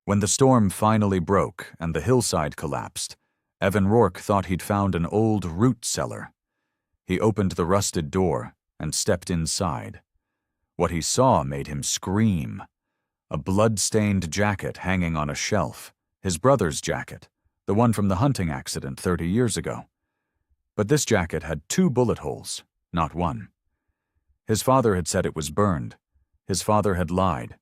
When the storm finally broke and the hillside collapsed, Evan Rourke thought he'd found an old root cellar. He opened the rusted door and stepped inside. What he saw made him scream. A blood-stained jacket hanging on a shelf, his brother's jacket, the one from the hunting accident 30 years ago. But this jacket had 2 bullet holes, not 1. His father had said it was burned. His father had lied.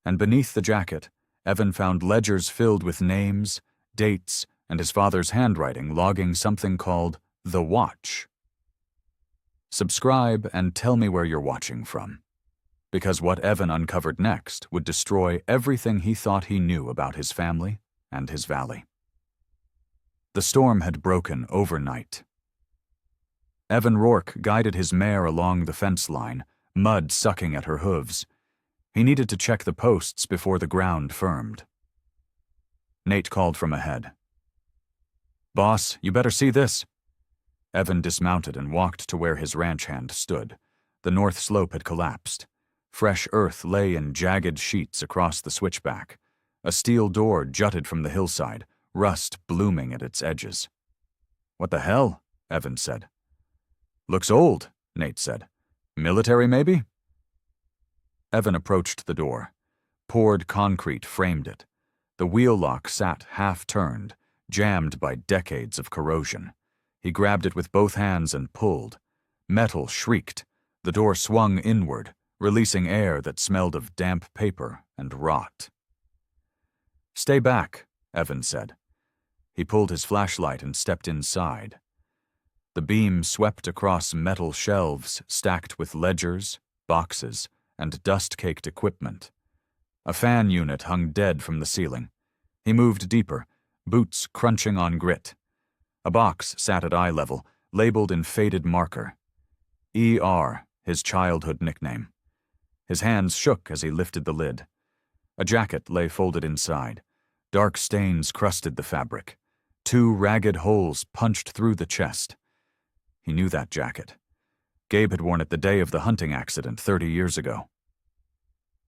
And beneath the jacket, Evan found ledgers filled with names, dates, and his father's handwriting logging something called The Watch. Subscribe and tell me where you're watching from, because what Evan uncovered next would destroy everything he thought he knew about his family and his valley. The storm had broken overnight. Evan Rourke guided his mare along the fence line, mud sucking at her hooves. He needed to check the posts before the ground firmed. Nate called from ahead. "Boss, you better see this." Evan dismounted and walked to where his ranch hand stood. The north slope had collapsed. Fresh earth lay in jagged sheets across the switchback. A steel door jutted from the hillside, rust blooming at its edges. "What the hell?" Evan said. "Looks old," Nate said. "Military, maybe?" Evan approached the door. Poured concrete framed it. The wheel lock sat half-turned, jammed by decades of corrosion. He grabbed it with both hands and pulled. Metal shrieked. The door swung inward, releasing air that smelled of damp paper and rot. "Stay back," Evan said. He pulled his flashlight and stepped inside. The beam swept across metal shelves stacked with ledgers, boxes, and dust-caked equipment. A fan unit hung dead from the ceiling. He moved deeper, boots crunching on grit. A box sat at eye level, labeled in faded marker. ER, his childhood nickname. His hands shook as he lifted the lid. A jacket lay folded inside. Dark stains crusted the fabric. 2 ragged holes punched through the chest. He knew that jacket. Gabe had worn it the day of the hunting accident 30 years ago.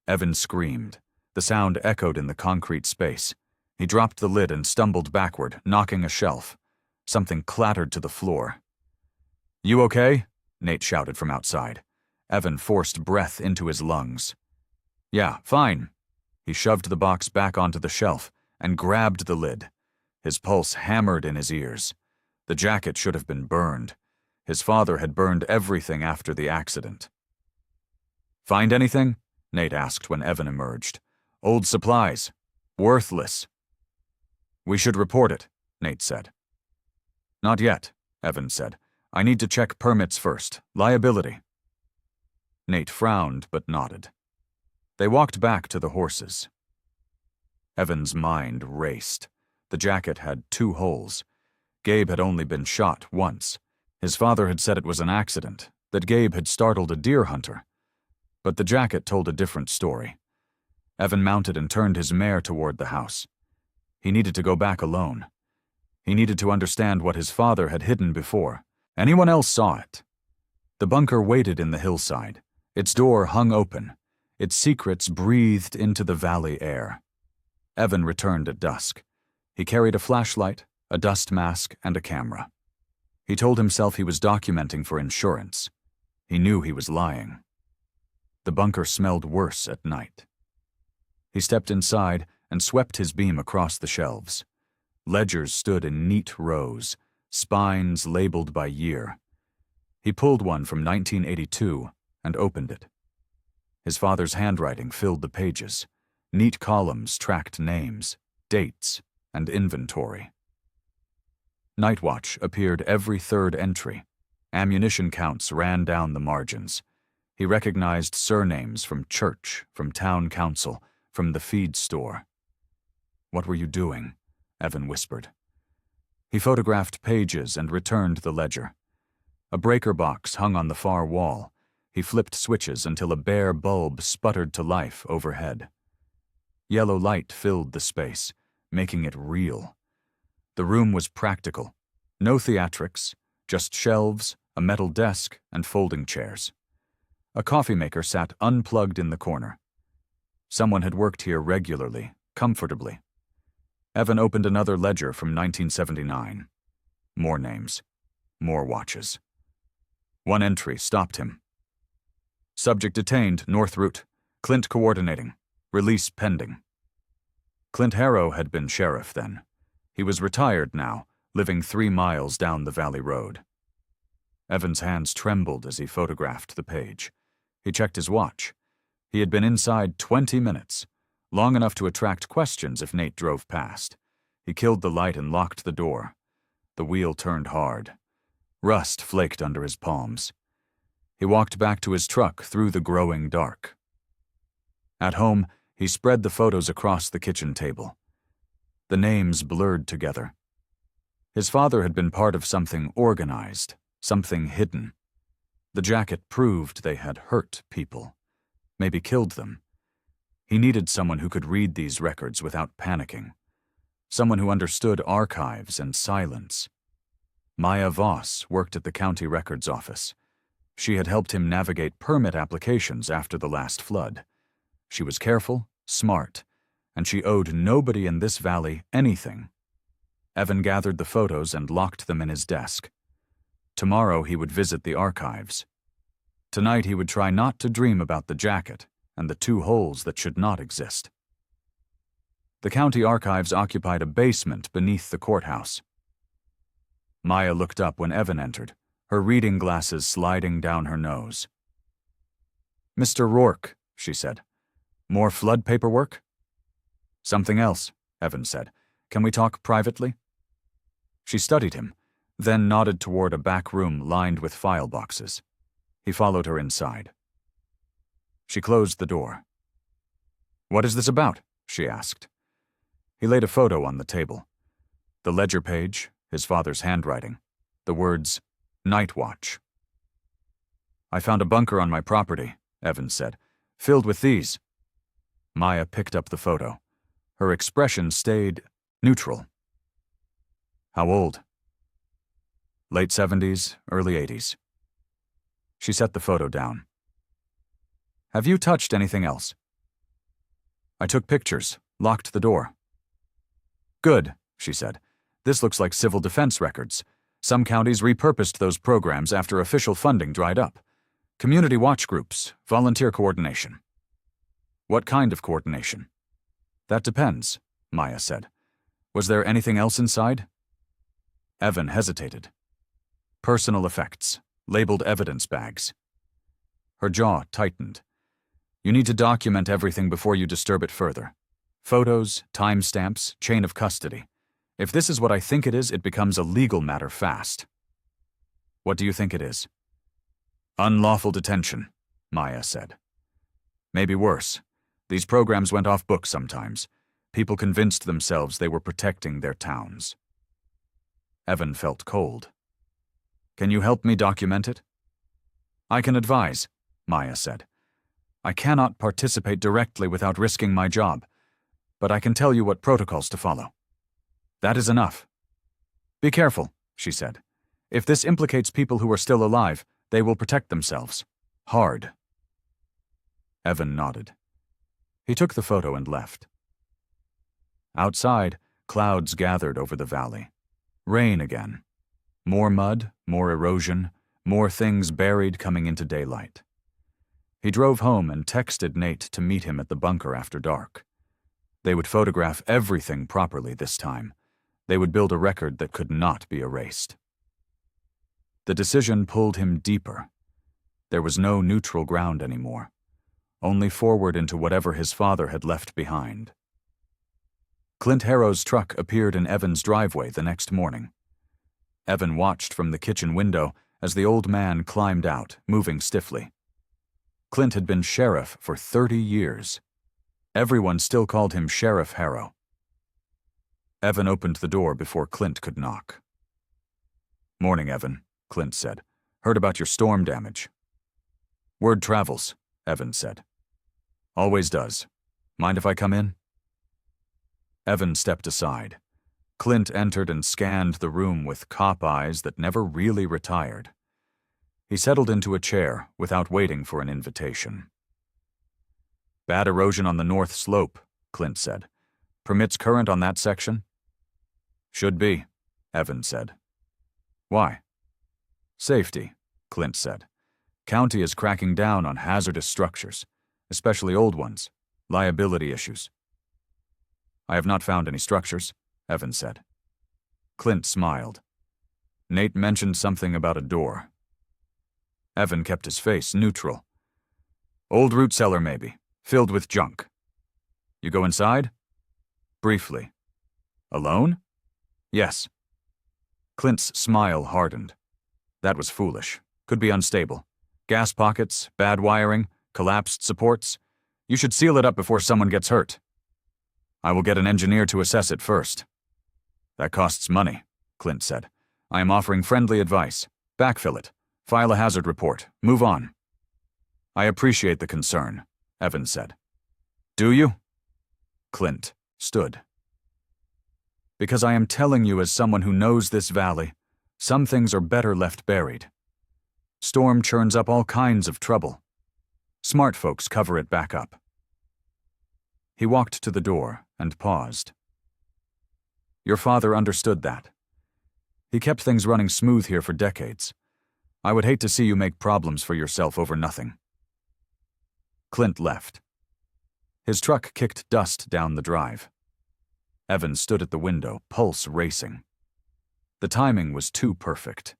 Evan screamed. The sound echoed in the concrete space. He dropped the lid and stumbled backward, knocking a shelf. Something clattered to the floor. "You okay?" Nate shouted from outside. Evan forced breath into his lungs. "Yeah, fine." He shoved the box back onto the shelf and grabbed the lid. His pulse hammered in his ears. The jacket should have been burned. His father had burned everything after the accident. "Find anything?" Nate asked when Evan emerged. "Old supplies. Worthless." "We should report it," Nate said. "Not yet," Evan said. "I need to check permits first. Liability." Nate frowned but nodded. They walked back to the horses. Evan's mind raced. The jacket had 2 holes. Gabe had only been shot once. His father had said it was an accident, that Gabe had startled a deer hunter. But the jacket told a different story. Evan mounted and turned his mare toward the house. He needed to go back alone. He needed to understand what his father had hidden before. Anyone else saw it. The bunker waited in the hillside. Its door hung open. Its secrets breathed into the valley air. Evan returned at dusk. He carried a flashlight, a dust mask, and a camera. He told himself he was documenting for insurance. He knew he was lying. The bunker smelled worse at night. He stepped inside and swept his beam across the shelves. Ledgers stood in neat rows, spines labeled by year. He pulled one from 1982 and opened it. His father's handwriting filled the pages. Neat columns tracked names, dates, and inventory. Night Watch appeared every 3rd entry. Ammunition counts ran down the margins. He recognized surnames from church, from town council, from the feed store. "What were you doing?" Evan whispered. He photographed pages and returned the ledger. A breaker box hung on the far wall. He flipped switches until a bare bulb sputtered to life overhead. Yellow light filled the space, making it real. The room was practical. No theatrics, just shelves, a metal desk, and folding chairs. A coffee maker sat unplugged in the corner. Someone had worked here regularly, comfortably. Evan opened another ledger from 1979. More names. More watches. One entry stopped him. Subject detained, North Route. Clint coordinating. Release pending. Clint Harrow had been sheriff then. He was retired now, living 3 miles down the valley road. Evan's hands trembled as he photographed the page. He checked his watch. He had been inside 20 minutes, long enough to attract questions if Nate drove past. He killed the light and locked the door. The wheel turned hard. Rust flaked under his palms. He walked back to his truck through the growing dark. At home, he spread the photos across the kitchen table. The names blurred together. His father had been part of something organized, something hidden. The jacket proved they had hurt people, maybe killed them. He needed someone who could read these records without panicking, someone who understood archives and silence. Maya Voss worked at the county records office. She had helped him navigate permit applications after the last flood. She was careful, smart, and she owed nobody in this valley anything. Evan gathered the photos and locked them in his desk. Tomorrow he would visit the archives. Tonight he would try not to dream about the jacket and the 2 holes that should not exist. The county archives occupied a basement beneath the courthouse. Maya looked up when Evan entered, her reading glasses sliding down her nose. "Mr. Rourke," she said. "More flood paperwork?" "Something else," Evan said. "Can we talk privately?" She studied him, then nodded toward a back room lined with file boxes. He followed her inside. She closed the door. "What is this about?" she asked. He laid a photo on the table. The ledger page, his father's handwriting, the words, "Night Watch." "I found a bunker on my property," Evan said, "filled with these." Maya picked up the photo. Her expression stayed neutral. "How old?" "Late 70s, early 80s. She set the photo down. "Have you touched anything else?" "I took pictures, locked the door." "Good," she said. "This looks like civil defense records. Some counties repurposed those programs after official funding dried up. Community watch groups, volunteer coordination." "What kind of coordination?" "That depends," Maya said. "Was there anything else inside?" Evan hesitated. "Personal effects, labeled evidence bags." Her jaw tightened. "You need to document everything before you disturb it further. Photos, timestamps, chain of custody. If this is what I think it is, it becomes a legal matter fast." "What do you think it is?" "Unlawful detention," Maya said. "Maybe worse. These programs went off book sometimes. People convinced themselves they were protecting their towns." Evan felt cold. "Can you help me document it?" "I can advise," Maya said. "I cannot participate directly without risking my job, but I can tell you what protocols to follow." "That is enough." "Be careful," she said. "If this implicates people who are still alive, they will protect themselves. Hard." Evan nodded. He took the photo and left. Outside, clouds gathered over the valley. Rain again. More mud, more erosion, more things buried coming into daylight. He drove home and texted Nate to meet him at the bunker after dark. They would photograph everything properly this time. They would build a record that could not be erased. The decision pulled him deeper. There was no neutral ground anymore, only forward into whatever his father had left behind. Clint Harrow's truck appeared in Evan's driveway the next morning. Evan watched from the kitchen window as the old man climbed out, moving stiffly. Clint had been sheriff for 30 years. Everyone still called him Sheriff Harrow. Evan opened the door before Clint could knock. "Morning, Evan," Clint said. "Heard about your storm damage." "Word travels," Evan said. "Always does. Mind if I come in?" Evan stepped aside. Clint entered and scanned the room with cop eyes that never really retired. He settled into a chair without waiting for an invitation. "Bad erosion on the north slope," Clint said. Permits current on that section? Should be, Evan said. Why? Safety, Clint said. County is cracking down on hazardous structures, especially old ones. Liability issues. I have not found any structures, Evan said. Clint smiled. Nate mentioned something about a door. Evan kept his face neutral. Old root cellar, maybe, filled with junk. You go inside? Briefly. Alone? Yes. Clint's smile hardened. That was foolish. Could be unstable. Gas pockets, bad wiring, collapsed supports. You should seal it up before someone gets hurt. I will get an engineer to assess it first. That costs money, Clint said. I am offering friendly advice. Backfill it. File a hazard report. Move on. I appreciate the concern, Evan said. Do you? Clint stood. Because I am telling you as someone who knows this valley, some things are better left buried. Storm churns up all kinds of trouble. Smart folks cover it back up. He walked to the door and paused. Your father understood that. He kept things running smooth here for decades. I would hate to see you make problems for yourself over nothing. Clint left. His truck kicked dust down the drive. Evan stood at the window, pulse racing. The timing was too perfect.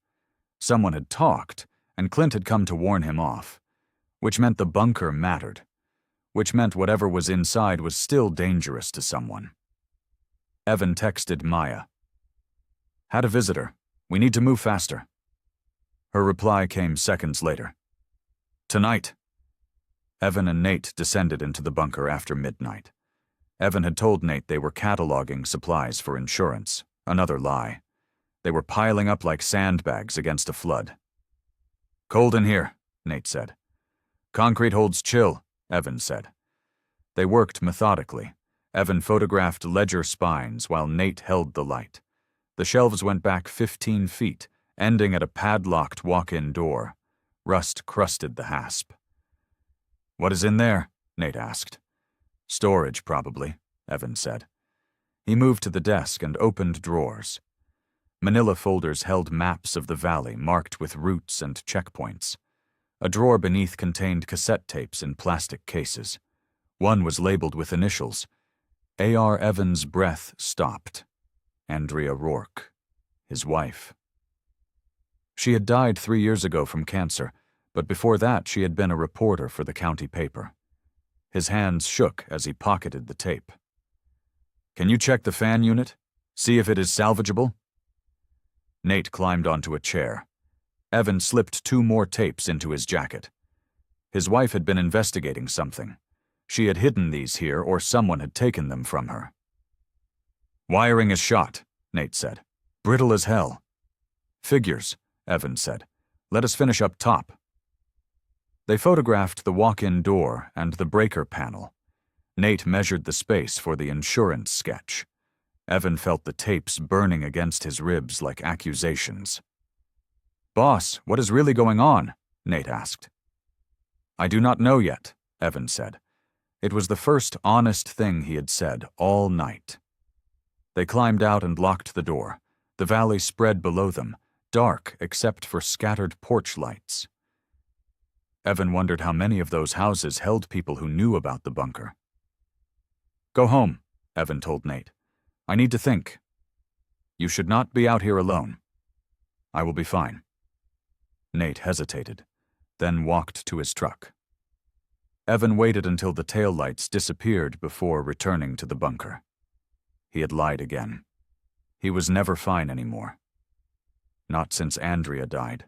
Someone had talked, and Clint had come to warn him off, which meant the bunker mattered, which meant whatever was inside was still dangerous to someone. Evan texted Maya. Had a visitor. We need to move faster. Her reply came seconds later. Tonight. Evan and Nate descended into the bunker after midnight. Evan had told Nate they were cataloging supplies for insurance. Another lie. They were piling up like sandbags against a flood. Cold in here, Nate said. Concrete holds chill, Evan said. They worked methodically. Evan photographed ledger spines while Nate held the light. The shelves went back 15 feet, ending at a padlocked walk-in door. Rust crusted the hasp. What is in there? Nate asked. Storage, probably, Evan said. He moved to the desk and opened drawers. Manila folders held maps of the valley marked with routes and checkpoints. A drawer beneath contained cassette tapes in plastic cases. One was labeled with initials. A.R. Evans' breath stopped. Andrea Rourke, his wife. She had died 3 years ago from cancer, but before that she had been a reporter for the county paper. His hands shook as he pocketed the tape. Can you check the fan unit? See if it is salvageable? Nate climbed onto a chair. Evan slipped 2 more tapes into his jacket. His wife had been investigating something. She had hidden these here, or someone had taken them from her. Wiring is shot, Nate said. Brittle as hell. Figures, Evan said. Let us finish up top. They photographed the walk-in door and the breaker panel. Nate measured the space for the insurance sketch. Evan felt the tapes burning against his ribs like accusations. Boss, what is really going on? Nate asked. I do not know yet, Evan said. It was the first honest thing he had said all night. They climbed out and locked the door. The valley spread below them, dark except for scattered porch lights. Evan wondered how many of those houses held people who knew about the bunker. Go home, Evan told Nate. I need to think. You should not be out here alone. I will be fine. Nate hesitated, then walked to his truck. Evan waited until the taillights disappeared before returning to the bunker. He had lied again. He was never fine anymore. Not since Andrea died.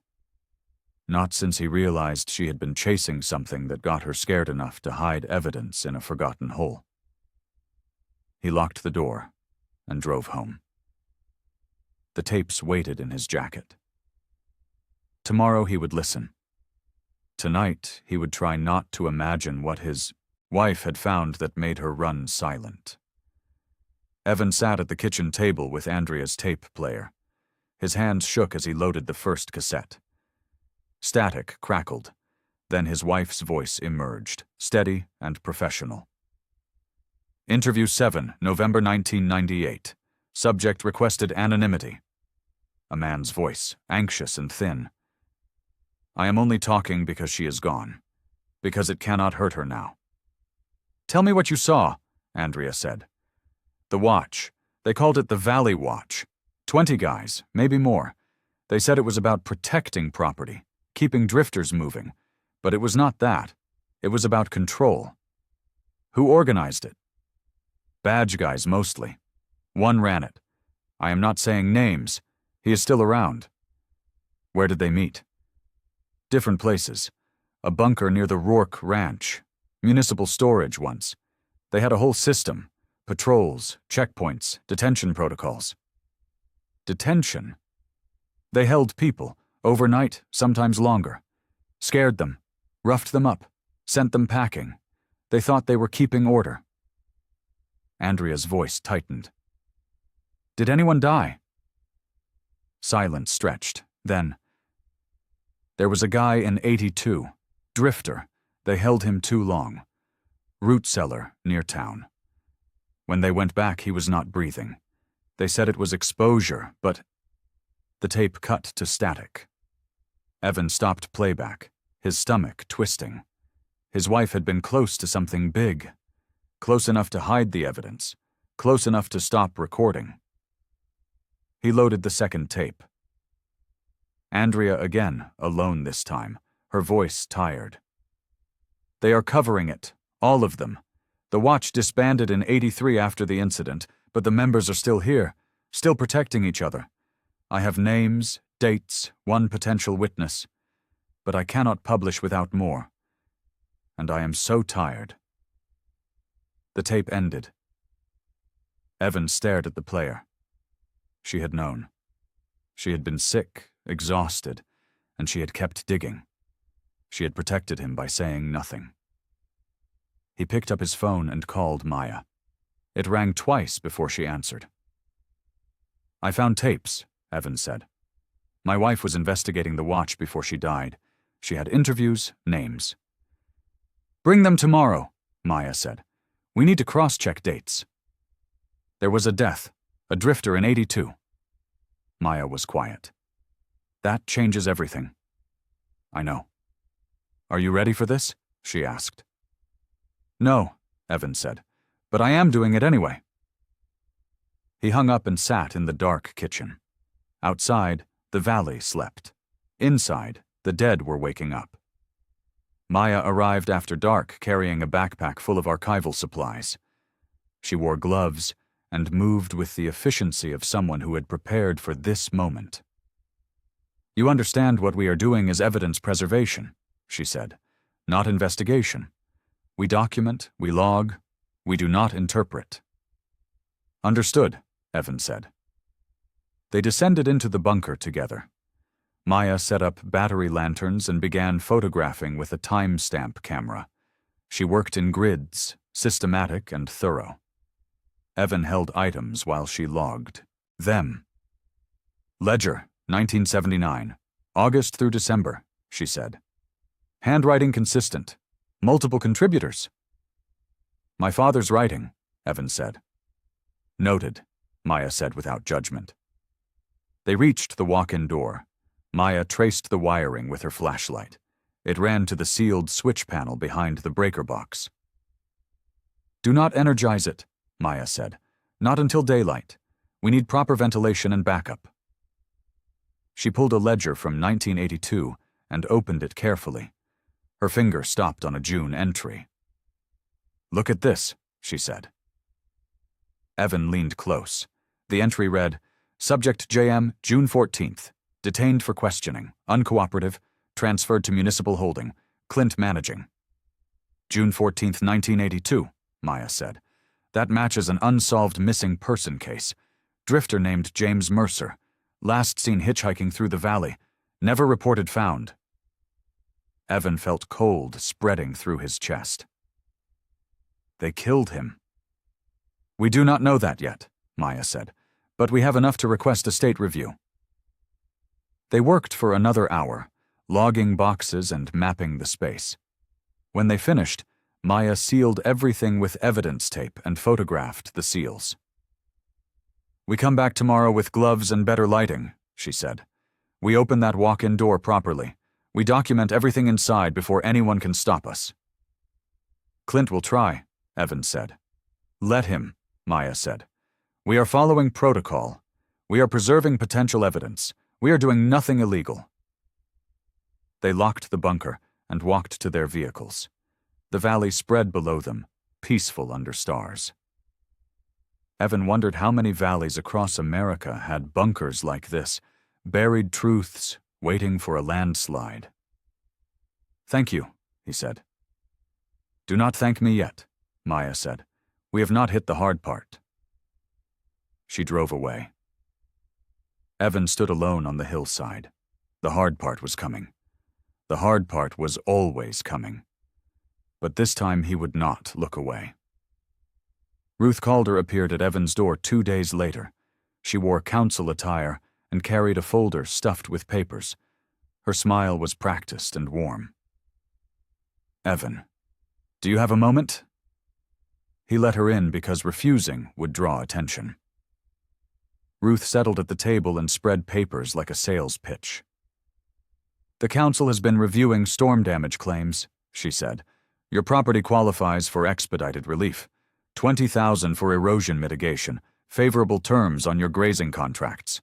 Not since he realized she had been chasing something that got her scared enough to hide evidence in a forgotten hole. He locked the door and drove home. The tapes waited in his jacket. Tomorrow he would listen. Tonight he would try not to imagine what his wife had found that made her run silent. Evan sat at the kitchen table with Andrea's tape player. His hands shook as he loaded the first cassette. Static crackled. Then his wife's voice emerged, steady and professional. Interview 7, November 1998. Subject requested anonymity. A man's voice, anxious and thin. I am only talking because she is gone. Because it cannot hurt her now. Tell me what you saw, Andrea said. The watch. They called it the Valley Watch. 20 guys, maybe more. They said it was about protecting property, keeping drifters moving. But it was not that. It was about control. Who organized it? Badge guys, mostly. One ran it. I am not saying names. He is still around. Where did they meet? Different places. A bunker near the Rourke Ranch. Municipal storage once. They had a whole system. Patrols, checkpoints, detention protocols. Detention? They held people, overnight, sometimes longer. Scared them, roughed them up, sent them packing. They thought they were keeping order. Andrea's voice tightened. Did anyone die? Silence stretched. Then, there was a guy in 82, drifter. They held him too long. Root cellar near town. When they went back, he was not breathing. They said it was exposure, but the tape cut to static. Evan stopped playback, his stomach twisting. His wife had been close to something big. Close enough to hide the evidence. Close enough to stop recording. He loaded the second tape. Andrea again, alone this time, her voice tired. They are covering it, all of them. The watch disbanded in 83 after the incident, but the members are still here, still protecting each other. I have names, dates, one potential witness, but I cannot publish without more. And I am so tired. The tape ended. Evan stared at the player. She had known. She had been sick, exhausted, and she had kept digging. She had protected him by saying nothing. He picked up his phone and called Maya. It rang twice before she answered. I found tapes, Evan said. My wife was investigating the watch before she died. She had interviews, names. Bring them tomorrow, Maya said. We need to cross-check dates. There was a death, a drifter in 82. Maya was quiet. That changes everything. I know. Are you ready for this? She asked. No, Evan said, but I am doing it anyway. He hung up and sat in the dark kitchen. Outside, the valley slept. Inside, the dead were waking up. Maya arrived after dark carrying a backpack full of archival supplies. She wore gloves and moved with the efficiency of someone who had prepared for this moment. You understand what we are doing is evidence preservation, she said, not investigation. We document, we log, we do not interpret. Understood, Evan said. They descended into the bunker together. Maya set up battery lanterns and began photographing with a timestamp camera. She worked in grids, systematic and thorough. Evan held items while she logged. Them. Ledger, 1979. August through December, she said. Handwriting consistent. Multiple contributors. My father's writing, Evan said. Noted, Maya said without judgment. They reached the walk-in door. Maya traced the wiring with her flashlight. It ran to the sealed switch panel behind the breaker box. Do not energize it, Maya said. Not until daylight. We need proper ventilation and backup. She pulled a ledger from 1982 and opened it carefully. Her finger stopped on a June entry. Look at this, she said. Evan leaned close. The entry read, Subject JM, June 14th. Detained for questioning, uncooperative, transferred to municipal holding, Clint managing. June 14th, 1982, Maya said. That matches an unsolved missing person case. Drifter named James Mercer. Last seen hitchhiking through the valley. Never reported found. Evan felt cold spreading through his chest. They killed him. We do not know that yet, Maya said, but we have enough to request a state review. They worked for another hour, logging boxes and mapping the space. When they finished, Maya sealed everything with evidence tape and photographed the seals. "We come back tomorrow with gloves and better lighting," she said. "We open that walk-in door properly. We document everything inside before anyone can stop us." "Clint will try," Evan said. "Let him," Maya said. "We are following protocol. We are preserving potential evidence. We are doing nothing illegal." They locked the bunker and walked to their vehicles. The valley spread below them, peaceful under stars. Evan wondered how many valleys across America had bunkers like this, buried truths waiting for a landslide. "Thank you," he said. "Do not thank me yet," Maya said. "We have not hit the hard part." She drove away. Evan stood alone on the hillside. The hard part was coming. The hard part was always coming. But this time he would not look away. Ruth Calder appeared at Evan's door 2 days later. She wore council attire and carried a folder stuffed with papers. Her smile was practiced and warm. "Evan, do you have a moment?" He let her in because refusing would draw attention. Ruth settled at the table and spread papers like a sales pitch. "The council has been reviewing storm damage claims," she said. "Your property qualifies for expedited relief. $20,000 for erosion mitigation, favorable terms on your grazing contracts."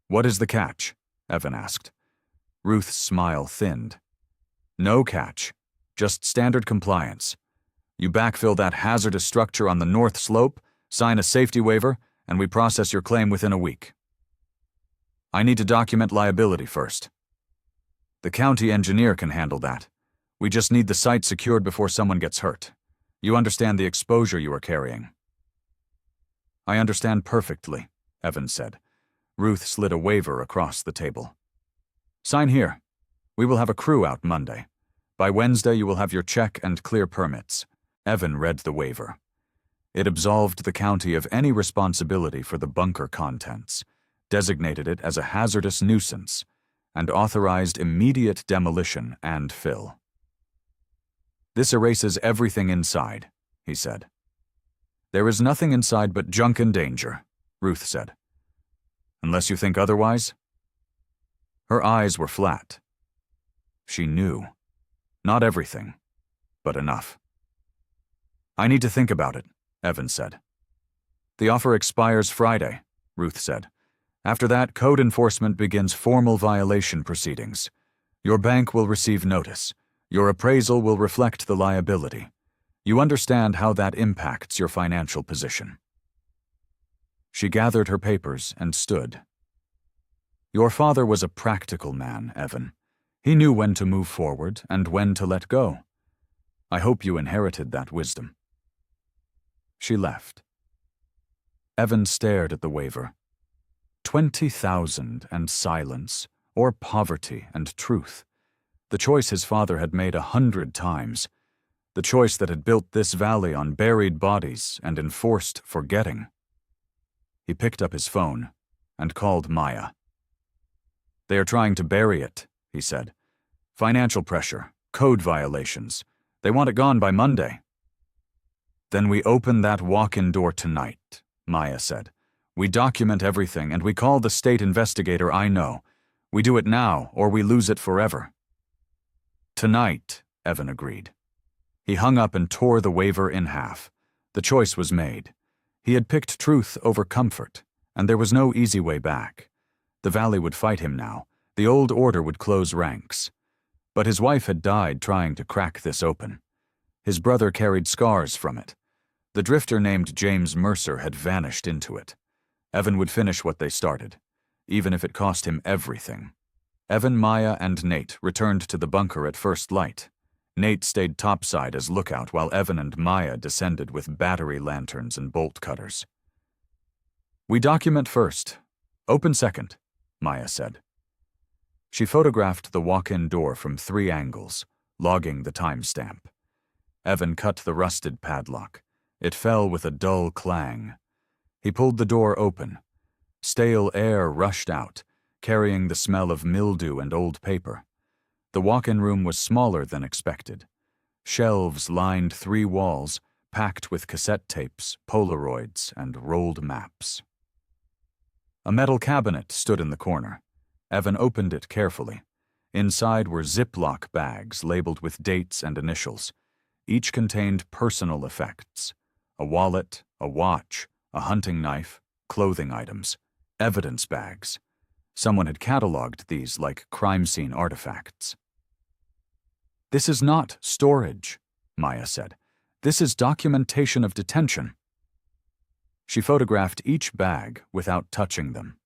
"What is the catch?" Evan asked. Ruth's smile thinned. "No catch, just standard compliance. You backfill that hazardous structure on the north slope, sign a safety waiver, and we process your claim within a week. I need to document liability first. The county engineer can handle that. We just need the site secured before someone gets hurt. You understand the exposure you are carrying." "I understand perfectly," Evan said. Ruth slid a waiver across the table. "Sign here. We will have a crew out Monday. By Wednesday you will have your check and clear permits." Evan read the waiver. It absolved the county of any responsibility for the bunker contents, designated it as a hazardous nuisance, and authorized immediate demolition and fill. "This erases everything inside," he said. "There is nothing inside but junk and danger," Ruth said. "Unless you think otherwise?" Her eyes were flat. She knew. Not everything, but enough. "I need to think about it," Evan said. "The offer expires Friday," Ruth said. "After that, code enforcement begins formal violation proceedings. Your bank will receive notice. Your appraisal will reflect the liability. You understand how that impacts your financial position." She gathered her papers and stood. "Your father was a practical man, Evan. He knew when to move forward and when to let go. I hope you inherited that wisdom." She left. Evan stared at the waiver. 20,000 and silence, or poverty and truth. The choice his father had made 100 times. The choice that had built this valley on buried bodies and enforced forgetting. He picked up his phone and called Maya. "They are trying to bury it," he said. "Financial pressure, code violations. They want it gone by Monday." "Then we open that walk-in door tonight," Maya said. "We document everything and we call the state investigator I know. We do it now or we lose it forever." "Tonight," Evan agreed. He hung up and tore the waiver in half. The choice was made. He had picked truth over comfort, and there was no easy way back. The valley would fight him now. The old order would close ranks. But his wife had died trying to crack this open. His brother carried scars from it. The drifter named James Mercer had vanished into it. Evan would finish what they started, even if it cost him everything. Evan, Maya, and Nate returned to the bunker at first light. Nate stayed topside as lookout while Evan and Maya descended with battery lanterns and bolt cutters. "We document first. Open second," Maya said. She photographed the walk-in door from 3 angles, logging the timestamp. Evan cut the rusted padlock. It fell with a dull clang. He pulled the door open. Stale air rushed out, carrying the smell of mildew and old paper. The walk-in room was smaller than expected. Shelves lined 3 walls, packed with cassette tapes, Polaroids, and rolled maps. A metal cabinet stood in the corner. Evan opened it carefully. Inside were Ziploc bags labeled with dates and initials. Each contained personal effects: a wallet, a watch, a hunting knife, clothing items, evidence bags. Someone had cataloged these like crime scene artifacts. "This is not storage," Maya said. "This is documentation of detention." She photographed each bag without touching them.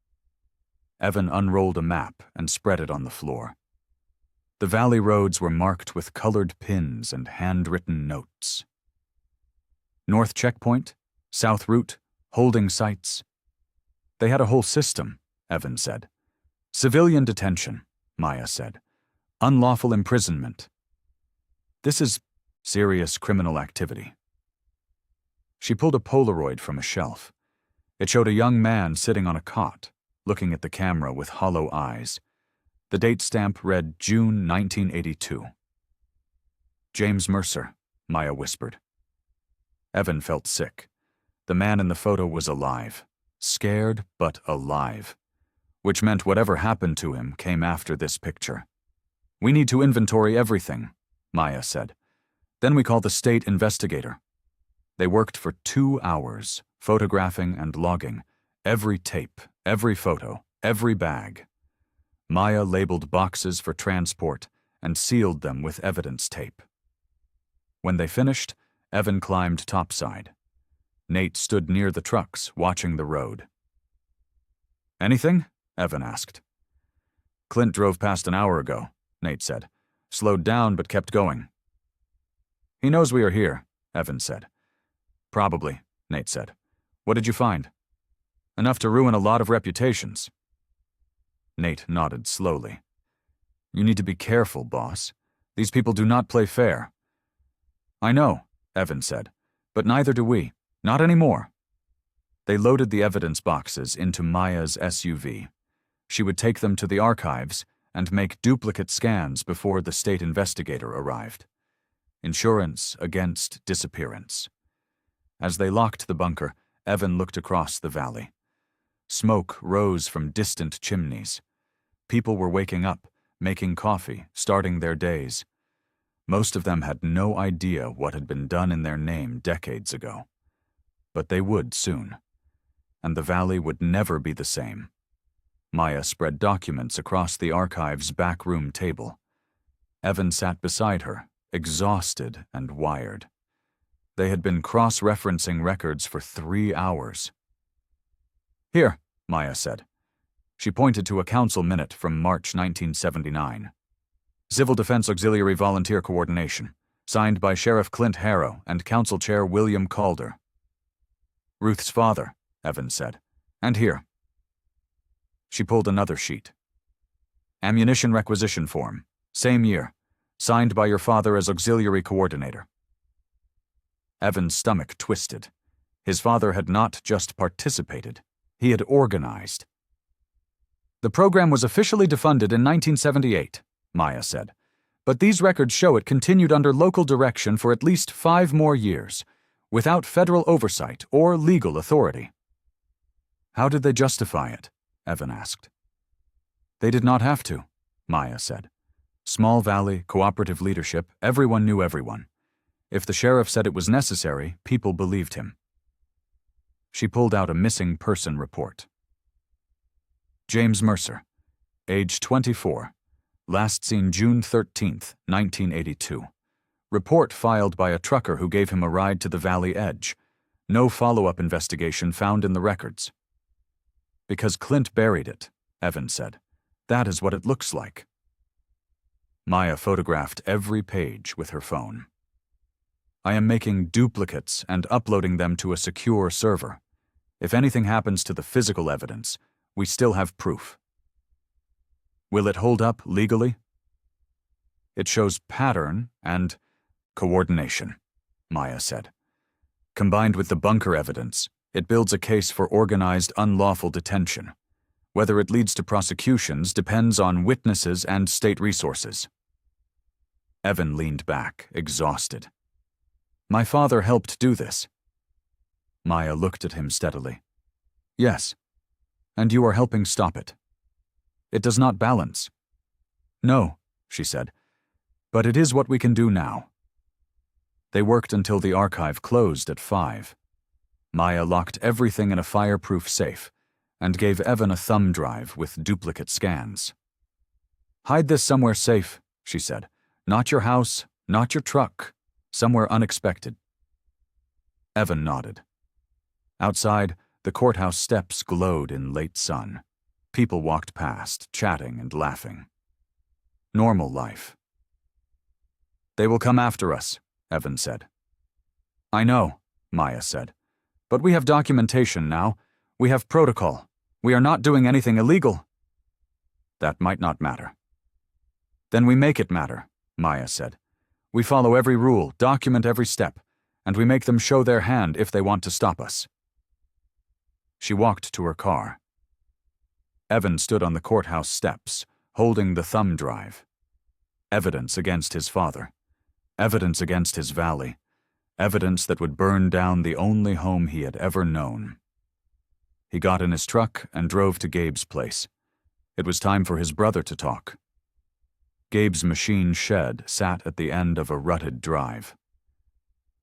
Evan unrolled a map and spread it on the floor. The valley roads were marked with colored pins and handwritten notes. North checkpoint, south route, holding sites. They had a whole system, Evan said. Civilian detention, Maya said. Unlawful imprisonment. This is serious criminal activity. She pulled a Polaroid from a shelf. It showed a young man sitting on a cot, looking at the camera with hollow eyes. The date stamp read June 1982. "James Mercer," Maya whispered. Evan felt sick. The man in the photo was alive. Scared, but alive. Which meant whatever happened to him came after this picture. "We need to inventory everything," Maya said. "Then we call the state investigator." They worked for 2 hours, photographing and logging. Every tape, every photo, every bag. Maya labeled boxes for transport and sealed them with evidence tape. When they finished, Evan climbed topside. Nate stood near the trucks, watching the road. "Anything?" Evan asked. "Clint drove past an hour ago," Nate said. "Slowed down but kept going." "He knows we are here," Evan said. "Probably," Nate said. "What did you find?" "Enough to ruin a lot of reputations." Nate nodded slowly. "You need to be careful, boss. These people do not play fair." "I know," Evan said, "but neither do we. Not anymore." They loaded the evidence boxes into Maya's SUV. She would take them to the archives and make duplicate scans before the state investigator arrived. Insurance against disappearance. As they locked the bunker, Evan looked across the valley. Smoke rose from distant chimneys. People were waking up, making coffee, starting their days. Most of them had no idea what had been done in their name decades ago. But they would soon. And the valley would never be the same. Maya spread documents across the archive's backroom table. Evan sat beside her, exhausted and wired. They had been cross-referencing records for 3 hours. "Here," Maya said. She pointed to a council minute from March 1979. "Civil Defense Auxiliary Volunteer Coordination, signed by Sheriff Clint Harrow and Council Chair William Calder." "Ruth's father," Evan said. "And here." She pulled another sheet. "Ammunition requisition form, same year, signed by your father as auxiliary coordinator." Evan's stomach twisted. His father had not just participated, he had organized. "The program was officially defunded in 1978, Maya said, "but these records show it continued under local direction for at least 5 more years, without federal oversight or legal authority." "How did they justify it?" Evan asked. "They did not have to," Maya said. "Small valley, cooperative leadership, everyone knew everyone. If the sheriff said it was necessary, people believed him." She pulled out a missing person report. "James Mercer, age 24, last seen June 13th, 1982. Report filed by a trucker who gave him a ride to the valley edge. No follow-up investigation found in the records." "Because Clint buried it," Evan said. "That is what it looks like." Maya photographed every page with her phone. "I am making duplicates and uploading them to a secure server. If anything happens to the physical evidence, we still have proof." "Will it hold up legally?" "It shows pattern and coordination," Maya said. "Combined with the bunker evidence, it builds a case for organized unlawful detention. Whether it leads to prosecutions depends on witnesses and state resources." Evan leaned back, exhausted. My father helped do this. Maya looked at him steadily. Yes, and you are helping stop it. It does not balance. No, she said, but it is what we can do now. They worked until the archive closed at 5. Maya locked everything in a fireproof safe and gave Evan a thumb drive with duplicate scans. Hide this somewhere safe, she said. Not your house, not your truck, somewhere unexpected. Evan nodded. Outside, the courthouse steps glowed in late sun. People walked past, chatting and laughing. Normal life. They will come after us, Evan said. I know, Maya said. But we have documentation now. We have protocol. We are not doing anything illegal. That might not matter. Then we make it matter, Maya said. We follow every rule, document every step, and we make them show their hand if they want to stop us. She walked to her car. Evan stood on the courthouse steps, holding the thumb drive. Evidence against his father. Evidence against his valley. Evidence that would burn down the only home he had ever known. He got in his truck and drove to Gabe's place. It was time for his brother to talk. Gabe's machine shed sat at the end of a rutted drive.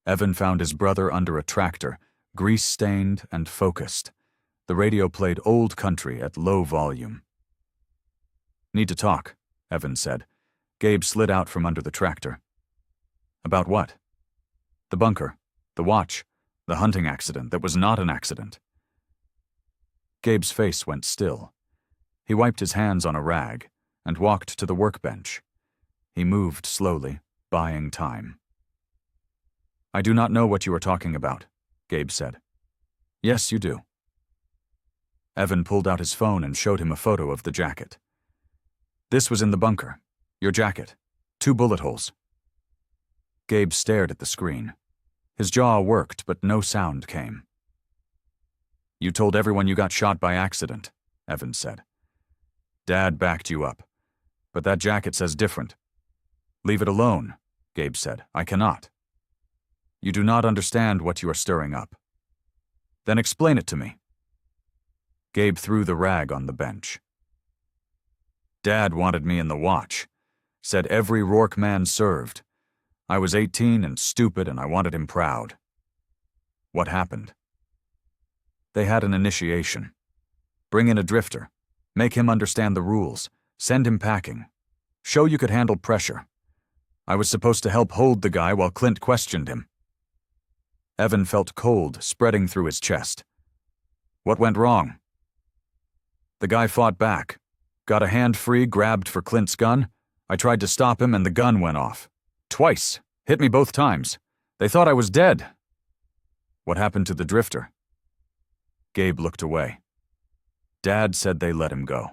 Evan found his brother under a tractor, grease-stained and focused. The radio played old country at low volume. Need to talk, Evan said. Gabe slid out from under the tractor. About what? The bunker, the watch, the hunting accident that was not an accident. Gabe's face went still. He wiped his hands on a rag and walked to the workbench. He moved slowly, buying time. I do not know what you are talking about, Gabe said. Yes, you do. Evan pulled out his phone and showed him a photo of the jacket. This was in the bunker. Your jacket. 2 bullet holes. Gabe stared at the screen. His jaw worked, but no sound came. You told everyone you got shot by accident, Evan said. Dad backed you up. But that jacket says different. Leave it alone, Gabe said. I cannot. You do not understand what you are stirring up. Then explain it to me. Gabe threw the rag on the bench. Dad wanted me in the watch. Said every Rourke man served. I was 18 and stupid and I wanted him proud. What happened? They had an initiation. Bring in a drifter. Make him understand the rules. Send him packing. Show you could handle pressure. I was supposed to help hold the guy while Clint questioned him. Evan felt cold spreading through his chest. What went wrong? The guy fought back. Got a hand free, grabbed for Clint's gun. I tried to stop him and the gun went off. Twice. Hit me both times. They thought I was dead. What happened to the drifter? Gabe looked away. Dad said they let him go.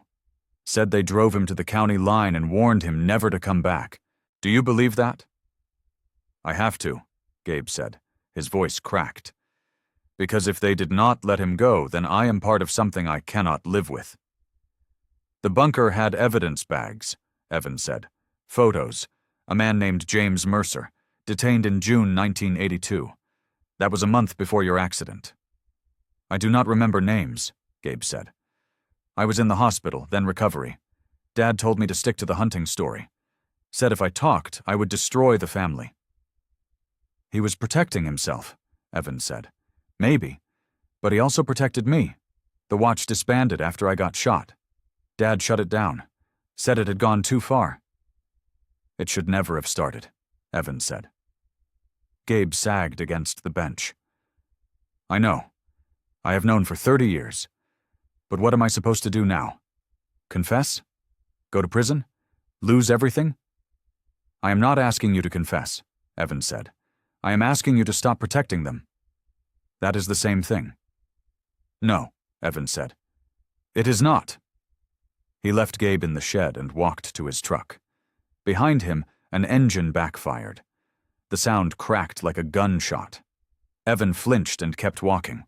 Said they drove him to the county line and warned him never to come back. Do you believe that? I have to, Gabe said. His voice cracked. Because if they did not let him go, then I am part of something I cannot live with. The bunker had evidence bags, Evan said. Photos. A man named James Mercer, detained in June 1982. That was a month before your accident. I do not remember names, Gabe said. I was in the hospital, then recovery. Dad told me to stick to the hunting story. Said if I talked, I would destroy the family. He was protecting himself, Evan said. Maybe. But he also protected me. The watch disbanded after I got shot. Dad shut it down. Said it had gone too far. It should never have started, Evan said. Gabe sagged against the bench. I know. I have known for 30 years. But what am I supposed to do now? Confess? Go to prison? Lose everything? I am not asking you to confess, Evan said. I am asking you to stop protecting them. That is the same thing. No, Evan said. It is not. He left Gabe in the shed and walked to his truck. Behind him, an engine backfired. The sound cracked like a gunshot. Evan flinched and kept walking.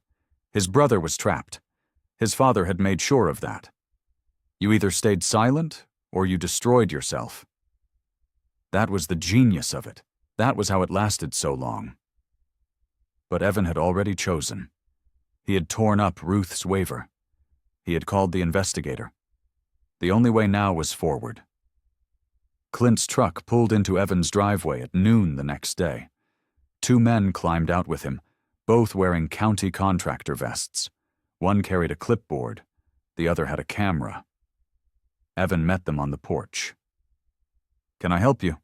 His brother was trapped. His father had made sure of that. You either stayed silent or you destroyed yourself. That was the genius of it. That was how it lasted so long. But Evan had already chosen. He had torn up Ruth's waiver. He had called the investigator. The only way now was forward. Clint's truck pulled into Evan's driveway at noon the next day. 2 men climbed out with him, both wearing county contractor vests. One carried a clipboard, the other had a camera. Evan met them on the porch. "Can I help you?"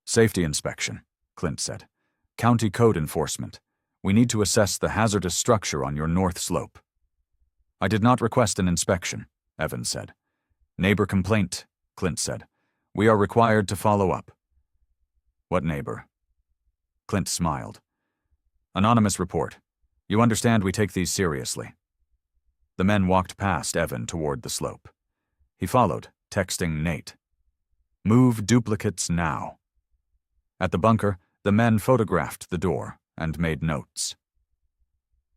"Safety inspection," Clint said. "County code enforcement. We need to assess the hazardous structure on your north slope." "I did not request an inspection," Evan said. "Neighbor complaint," Clint said. "We are required to follow up." "What neighbor?" Clint smiled. "Anonymous report. You understand we take these seriously." The men walked past Evan toward the slope. He followed, texting Nate. "Move duplicates now." At the bunker, the men photographed the door and made notes.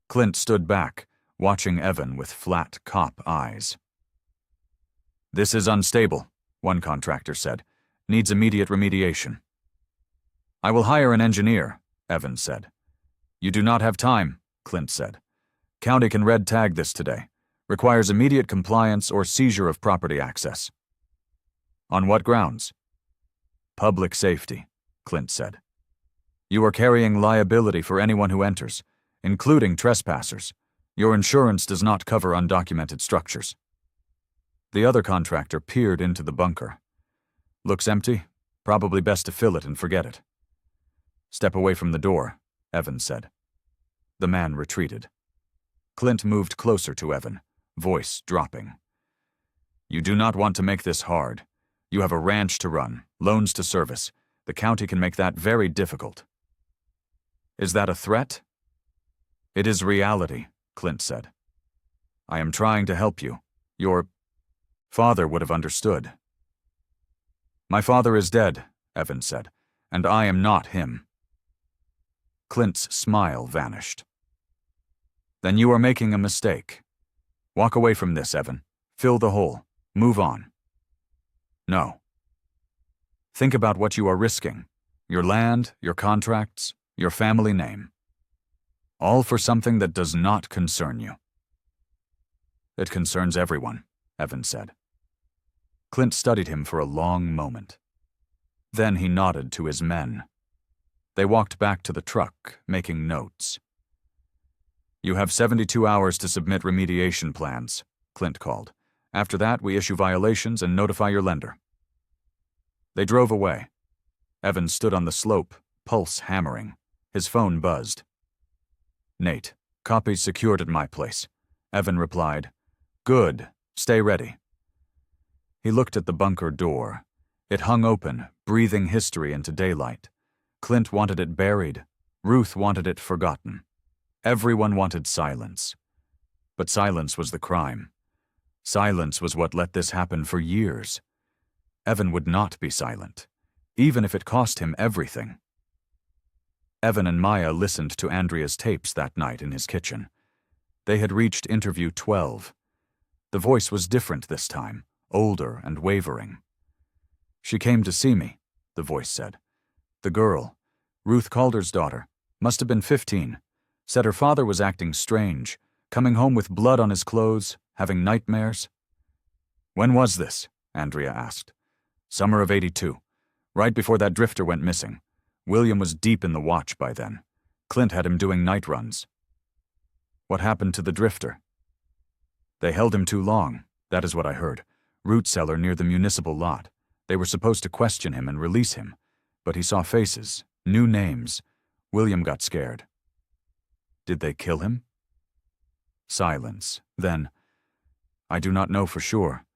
Clint stood back, watching Evan with flat cop eyes. "This is unstable," one contractor said. "Needs immediate remediation." "I will hire an engineer," Evan said. "You do not have time," Clint said. "County can red tag this today. Requires immediate compliance or seizure of property access." "On what grounds?" "Public safety," Clint said. "You are carrying liability for anyone who enters, including trespassers. Your insurance does not cover undocumented structures." The other contractor peered into the bunker. "Looks empty. Probably best to fill it and forget it." "Step away from the door," Evan said. The man retreated. Clint moved closer to Evan, voice dropping. "You do not want to make this hard. You have a ranch to run, loans to service. The county can make that very difficult." "Is that a threat?" "It is reality," Clint said. "I am trying to help you. Your father would have understood." "My father is dead," Evan said, "and I am not him." Clint's smile vanished. "Then you are making a mistake. Walk away from this, Evan. Fill the hole. Move on." "No." "Think about what you are risking. Your land, your contracts, your family name. All for something that does not concern you." "It concerns everyone," Evan said. Clint studied him for a long moment. Then he nodded to his men. They walked back to the truck, making notes. "You have 72 hours to submit remediation plans," Clint called. "After that, we issue violations and notify your lender." They drove away. Evan stood on the slope, pulse hammering. His phone buzzed. "Nate, copies secured at my place." Evan replied. "Good. Stay ready." He looked at the bunker door. It hung open, breathing history into daylight. Clint wanted it buried. Ruth wanted it forgotten. Everyone wanted silence. But silence was the crime. Silence was what let this happen for years. Evan would not be silent, even if it cost him everything. Evan and Maya listened to Andrea's tapes that night in his kitchen. They had reached interview 12. The voice was different this time, older and wavering. "She came to see me," the voice said. "The girl, Ruth Calder's daughter, must have been 15, said her father was acting strange, coming home with blood on his clothes, having nightmares." "When was this?" Andrea asked. "Summer of '82, right before that drifter went missing. William was deep in the watch by then. Clint had him doing night runs." "What happened to the drifter?" "They held him too long, that is what I heard. Root cellar near the municipal lot. They were supposed to question him and release him, but he saw faces, new names. William got scared." "Did they kill him?" Silence. Then, "I do not know for sure.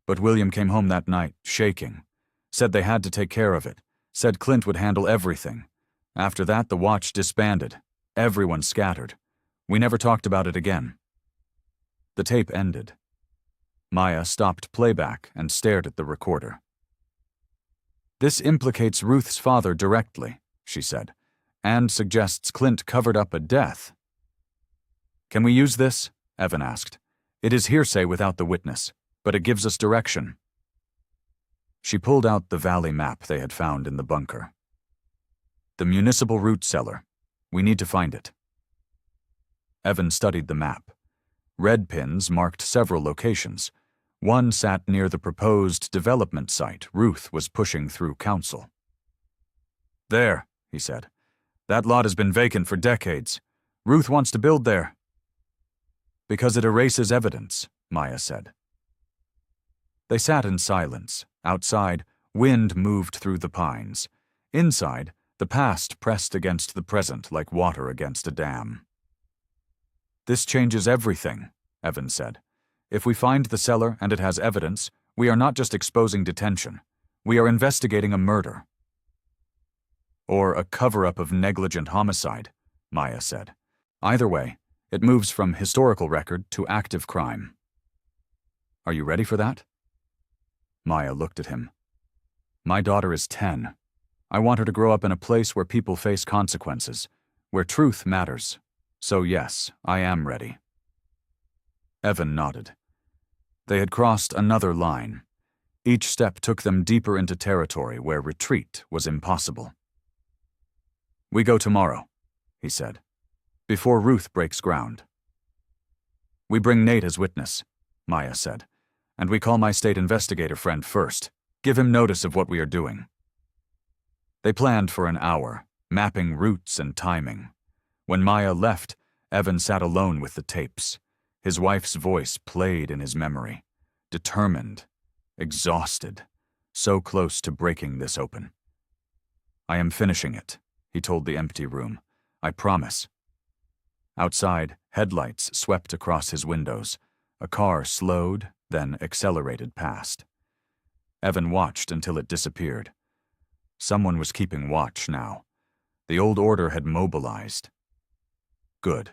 But William came home that night, shaking. Said they had to take care of it. Said Clint would handle everything. After that, the watch disbanded. Everyone scattered. We never talked about it again." The tape ended. Maya stopped playback and stared at the recorder. "This implicates Ruth's father directly," she said, "and suggests Clint covered up a death." "Can we use this?" Evan asked. "It is hearsay without the witness, but it gives us direction." She pulled out the valley map they had found in the bunker. The municipal root cellar. We need to find it. Evan studied the map. Red pins marked several locations. One sat near the proposed development site Ruth was pushing through council. There, he said. That lot has been vacant for decades. Ruth wants to build there. Because it erases evidence, Maya said. They sat in silence. Outside, wind moved through the pines. Inside, the past pressed against the present like water against a dam. This changes everything, Evan said. If we find the cellar and it has evidence, we are not just exposing detention. We are investigating a murder. Or a cover-up of negligent homicide, Maya said. Either way, it moves from historical record to active crime. Are you ready for that? Maya looked at him. My daughter is 10. I want her to grow up in a place where people face consequences, where truth matters. So yes, I am ready. Evan nodded. They had crossed another line. Each step took them deeper into territory where retreat was impossible. We go tomorrow, he said, before Ruth breaks ground. We bring Nate as witness, Maya said, and we call my state investigator friend first. Give him notice of what we are doing. They planned for an hour, mapping routes and timing. When Maya left, Evan sat alone with the tapes. His wife's voice played in his memory, determined, exhausted, so close to breaking this open. I am finishing it, he told the empty room. I promise. Outside, headlights swept across his windows. A car slowed, then accelerated past. Evan watched until it disappeared. Someone was keeping watch now. The old order had mobilized. Good.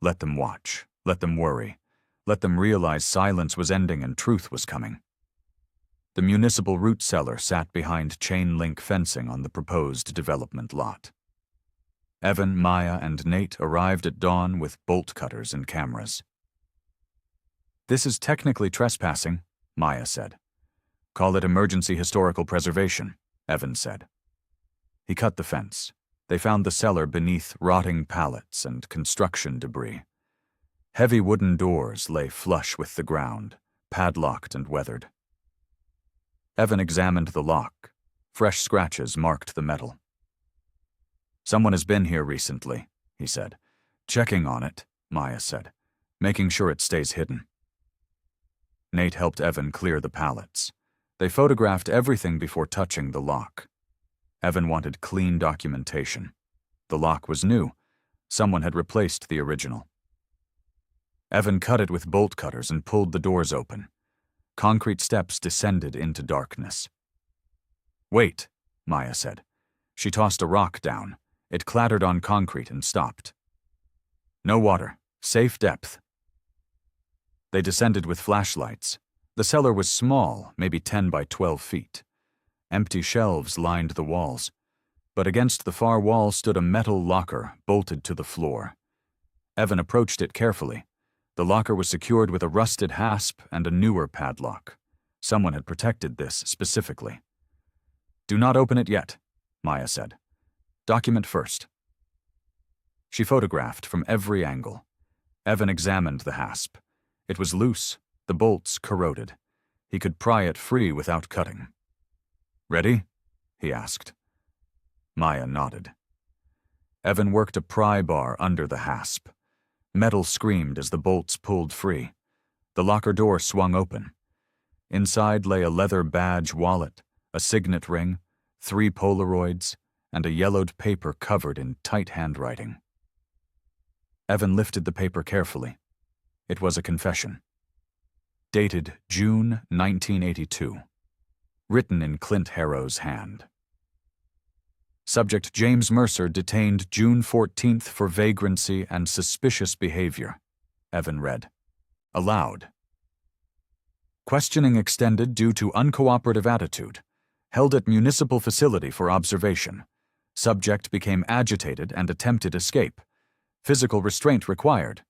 Let them watch. Let them worry. Let them realize silence was ending and truth was coming. The municipal root cellar sat behind chain-link fencing on the proposed development lot. Evan, Maya, and Nate arrived at dawn with bolt cutters and cameras. This is technically trespassing, Maya said. Call it emergency historical preservation, Evan said. He cut the fence. They found the cellar beneath rotting pallets and construction debris. Heavy wooden doors lay flush with the ground, padlocked and weathered. Evan examined the lock. Fresh scratches marked the metal. Someone has been here recently, he said. Checking on it, Maya said, making sure it stays hidden. Nate helped Evan clear the pallets. They photographed everything before touching the lock. Evan wanted clean documentation. The lock was new. Someone had replaced the original. Evan cut it with bolt cutters and pulled the doors open. Concrete steps descended into darkness. Wait, Maya said. She tossed a rock down. It clattered on concrete and stopped. No water. Safe depth. They descended with flashlights. The cellar was small, maybe 10 by 12 feet. Empty shelves lined the walls, but against the far wall stood a metal locker bolted to the floor. Evan approached it carefully. The locker was secured with a rusted hasp and a newer padlock. Someone had protected this specifically. Do not open it yet, Maya said. Document first. She photographed from every angle. Evan examined the hasp. It was loose, the bolts corroded. He could pry it free without cutting. Ready? He asked. Maya nodded. Evan worked a pry bar under the hasp. Metal screamed as the bolts pulled free. The locker door swung open. Inside lay a leather badge wallet, a signet ring, 3 Polaroids, and a yellowed paper covered in tight handwriting. Evan lifted the paper carefully. It was a confession. Dated June 1982. Written in Clint Harrow's hand. Subject James Mercer detained June 14th for vagrancy and suspicious behavior, Evan read. Aloud. Questioning extended due to uncooperative attitude. Held at municipal facility for observation. Subject became agitated and attempted escape. Physical restraint required.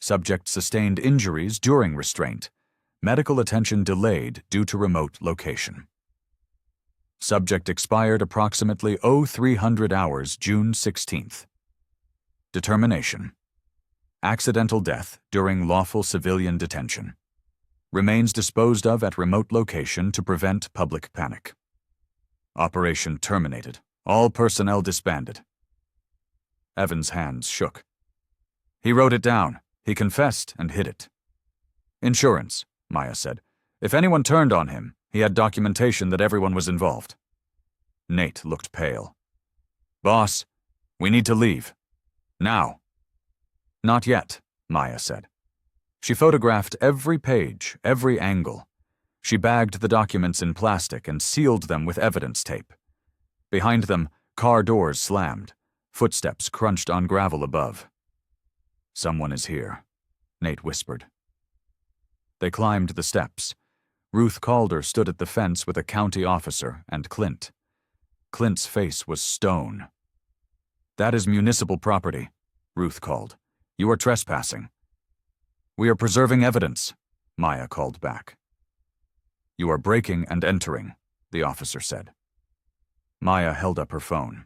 Subject sustained injuries during restraint. Medical attention delayed due to remote location. Subject expired approximately 0300 hours, June 16th. Determination: accidental death during lawful civilian detention. Remains disposed of at remote location to prevent public panic. Operation terminated. All personnel disbanded. Evan's hands shook. He wrote it down. He confessed and hid it. Insurance, Maya said. If anyone turned on him, he had documentation that everyone was involved. Nate looked pale. Boss, we need to leave. Now. Not yet, Maya said. She photographed every page, every angle. She bagged the documents in plastic and sealed them with evidence tape. Behind them, car doors slammed. Footsteps crunched on gravel above. Someone is here, Nate whispered. They climbed the steps. Ruth Calder stood at the fence with a county officer and Clint. Clint's face was stone. That is municipal property, Ruth called. You are trespassing. We are preserving evidence, Maya called back. You are breaking and entering, the officer said. Maya held up her phone.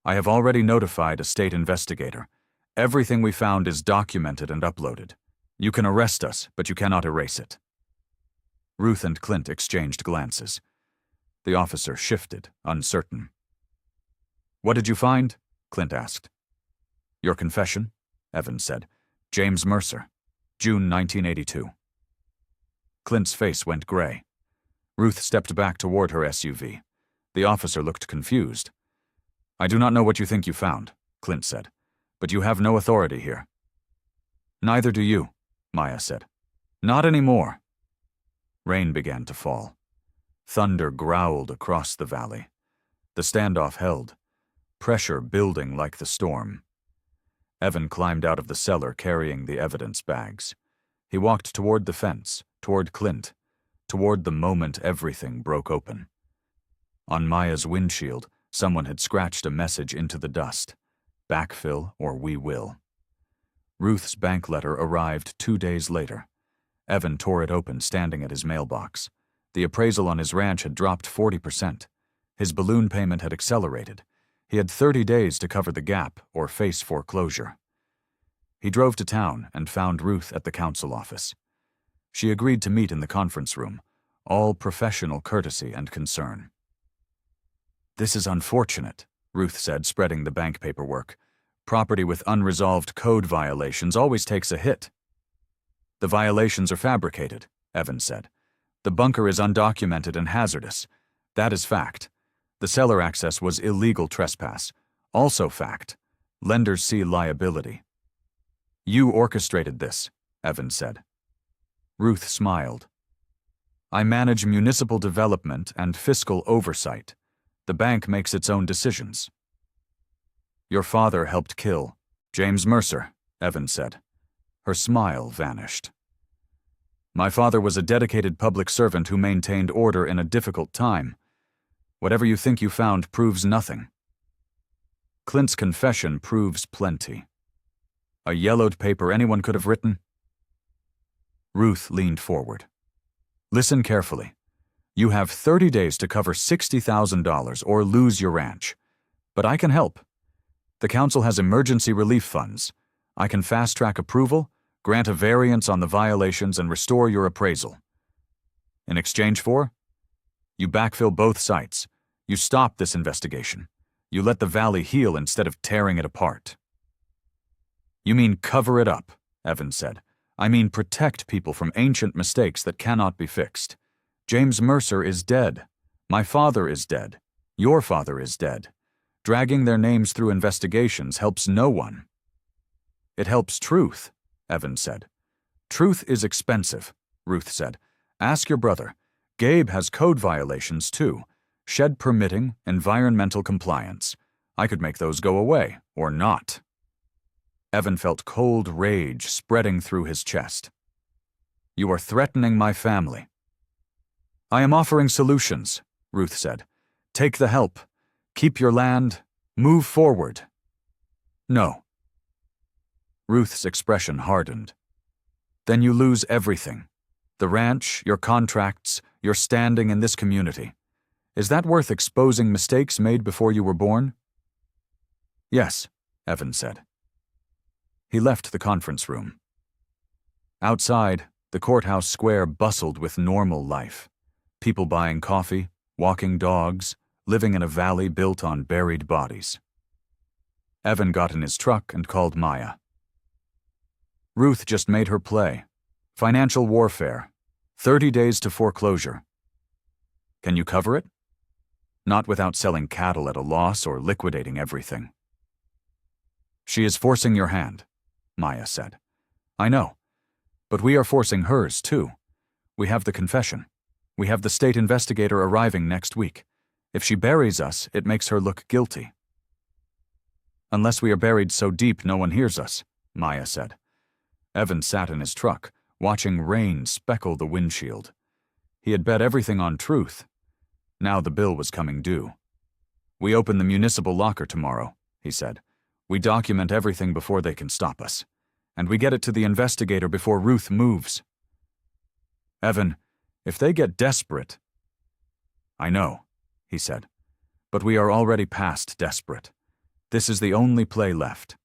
I have already notified a state investigator. Everything we found is documented and uploaded. You can arrest us, but you cannot erase it. Ruth and Clint exchanged glances. The officer shifted, uncertain. What did you find? Clint asked. Your confession, Evans said. James Mercer, June 1982. Clint's face went gray. Ruth stepped back toward her SUV. The officer looked confused. I do not know what you think you found, Clint said, but you have no authority here. Neither do you, Maya said. Not anymore. Rain began to fall. Thunder growled across the valley. The standoff held, pressure building like the storm. Evan climbed out of the cellar carrying the evidence bags. He walked toward the fence, toward Clint, toward the moment everything broke open. On Maya's windshield, someone had scratched a message into the dust. Backfill or we will. Ruth's bank letter arrived 2 days later. Evan tore it open standing at his mailbox. The appraisal on his ranch had dropped 40%. His balloon payment had accelerated. He had 30 days to cover the gap or face foreclosure. He drove to town and found Ruth at the council office. She agreed to meet in the conference room, all professional courtesy and concern. This is unfortunate, Ruth said, spreading the bank paperwork. Property with unresolved code violations always takes a hit. The violations are fabricated, Evans said. The bunker is undocumented and hazardous. That is fact. The cellar access was illegal trespass. Also fact. Lenders see liability. You orchestrated this, Evans said. Ruth smiled. I manage municipal development and fiscal oversight. The bank makes its own decisions. Your father helped kill James Mercer, Evans said. Her smile vanished. My father was a dedicated public servant who maintained order in a difficult time. Whatever you think you found proves nothing. Clint's confession proves plenty. A yellowed paper anyone could have written? Ruth leaned forward. Listen carefully. You have 30 days to cover $60,000 or lose your ranch. But I can help. The council has emergency relief funds. I can fast-track approval, grant a variance on the violations, and restore your appraisal. In exchange for? You backfill both sites. You stop this investigation. You let the valley heal instead of tearing it apart. You mean cover it up, Evans said. I mean protect people from ancient mistakes that cannot be fixed. James Mercer is dead. My father is dead. Your father is dead. Dragging their names through investigations helps no one. It helps truth, Evans said. Truth is expensive, Ruth said. Ask your brother. Gabe has code violations too. Shed permitting, environmental compliance. I could make those go away, or not. Evan felt cold rage spreading through his chest. You are threatening my family. I am offering solutions, Ruth said. Take the help. Keep your land. Move forward. No. Ruth's expression hardened. Then you lose everything. The ranch, your contracts, your standing in this community. Is that worth exposing mistakes made before you were born? Yes, Evan said. He left the conference room. Outside, the courthouse square bustled with normal life. People buying coffee, walking dogs, living in a valley built on buried bodies. Evan got in his truck and called Maya. Ruth just made her play. Financial warfare. 30 days to foreclosure. Can you cover it? Not without selling cattle at a loss or liquidating everything. She is forcing your hand, Maya said. I know. But we are forcing hers, too. We have the confession. We have the state investigator arriving next week. If she buries us, it makes her look guilty. Unless we are buried so deep no one hears us, Maya said. Evan sat in his truck, watching rain speckle the windshield. He had bet everything on truth. Now the bill was coming due. We open the municipal locker tomorrow, he said. We document everything before they can stop us. And we get it to the investigator before Ruth moves. Evan, if they get desperate... I know, he said. But we are already past desperate. This is the only play left.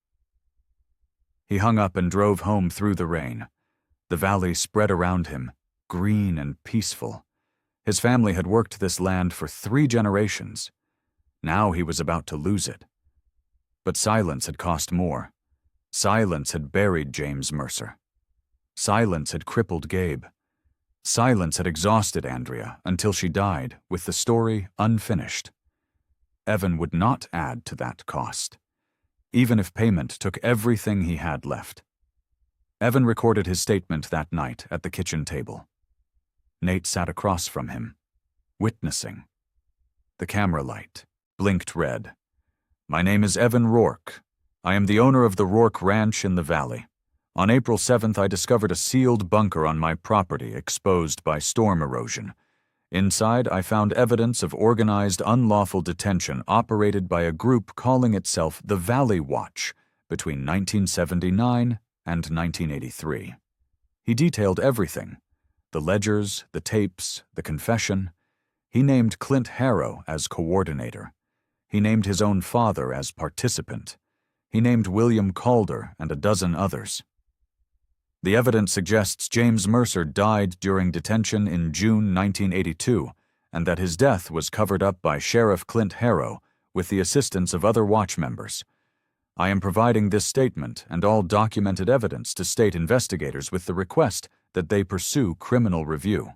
He hung up and drove home through the rain. The valley spread around him, green and peaceful. His family had worked this land for 3 generations. Now he was about to lose it. But silence had cost more. Silence had buried James Mercer. Silence had crippled Gabe. Silence had exhausted Andrea until she died with the story unfinished. Evan would not add to that cost, even if payment took everything he had left. Evan recorded his statement that night at the kitchen table. Nate sat across from him, witnessing. The camera light blinked red. My name is Evan Rourke. I am the owner of the Rourke Ranch in the valley. On April 7th, I discovered a sealed bunker on my property exposed by storm erosion. Inside, I found evidence of organized unlawful detention operated by a group calling itself the Valley Watch between 1979 and 1983. He detailed everything: the ledgers, the tapes, the confession. He named Clint Harrow as coordinator. He named his own father as participant. He named William Calder and a dozen others. The evidence suggests James Mercer died during detention in June 1982, and that his death was covered up by Sheriff Clint Harrow with the assistance of other watch members. I am providing this statement and all documented evidence to state investigators with the request that they pursue criminal review.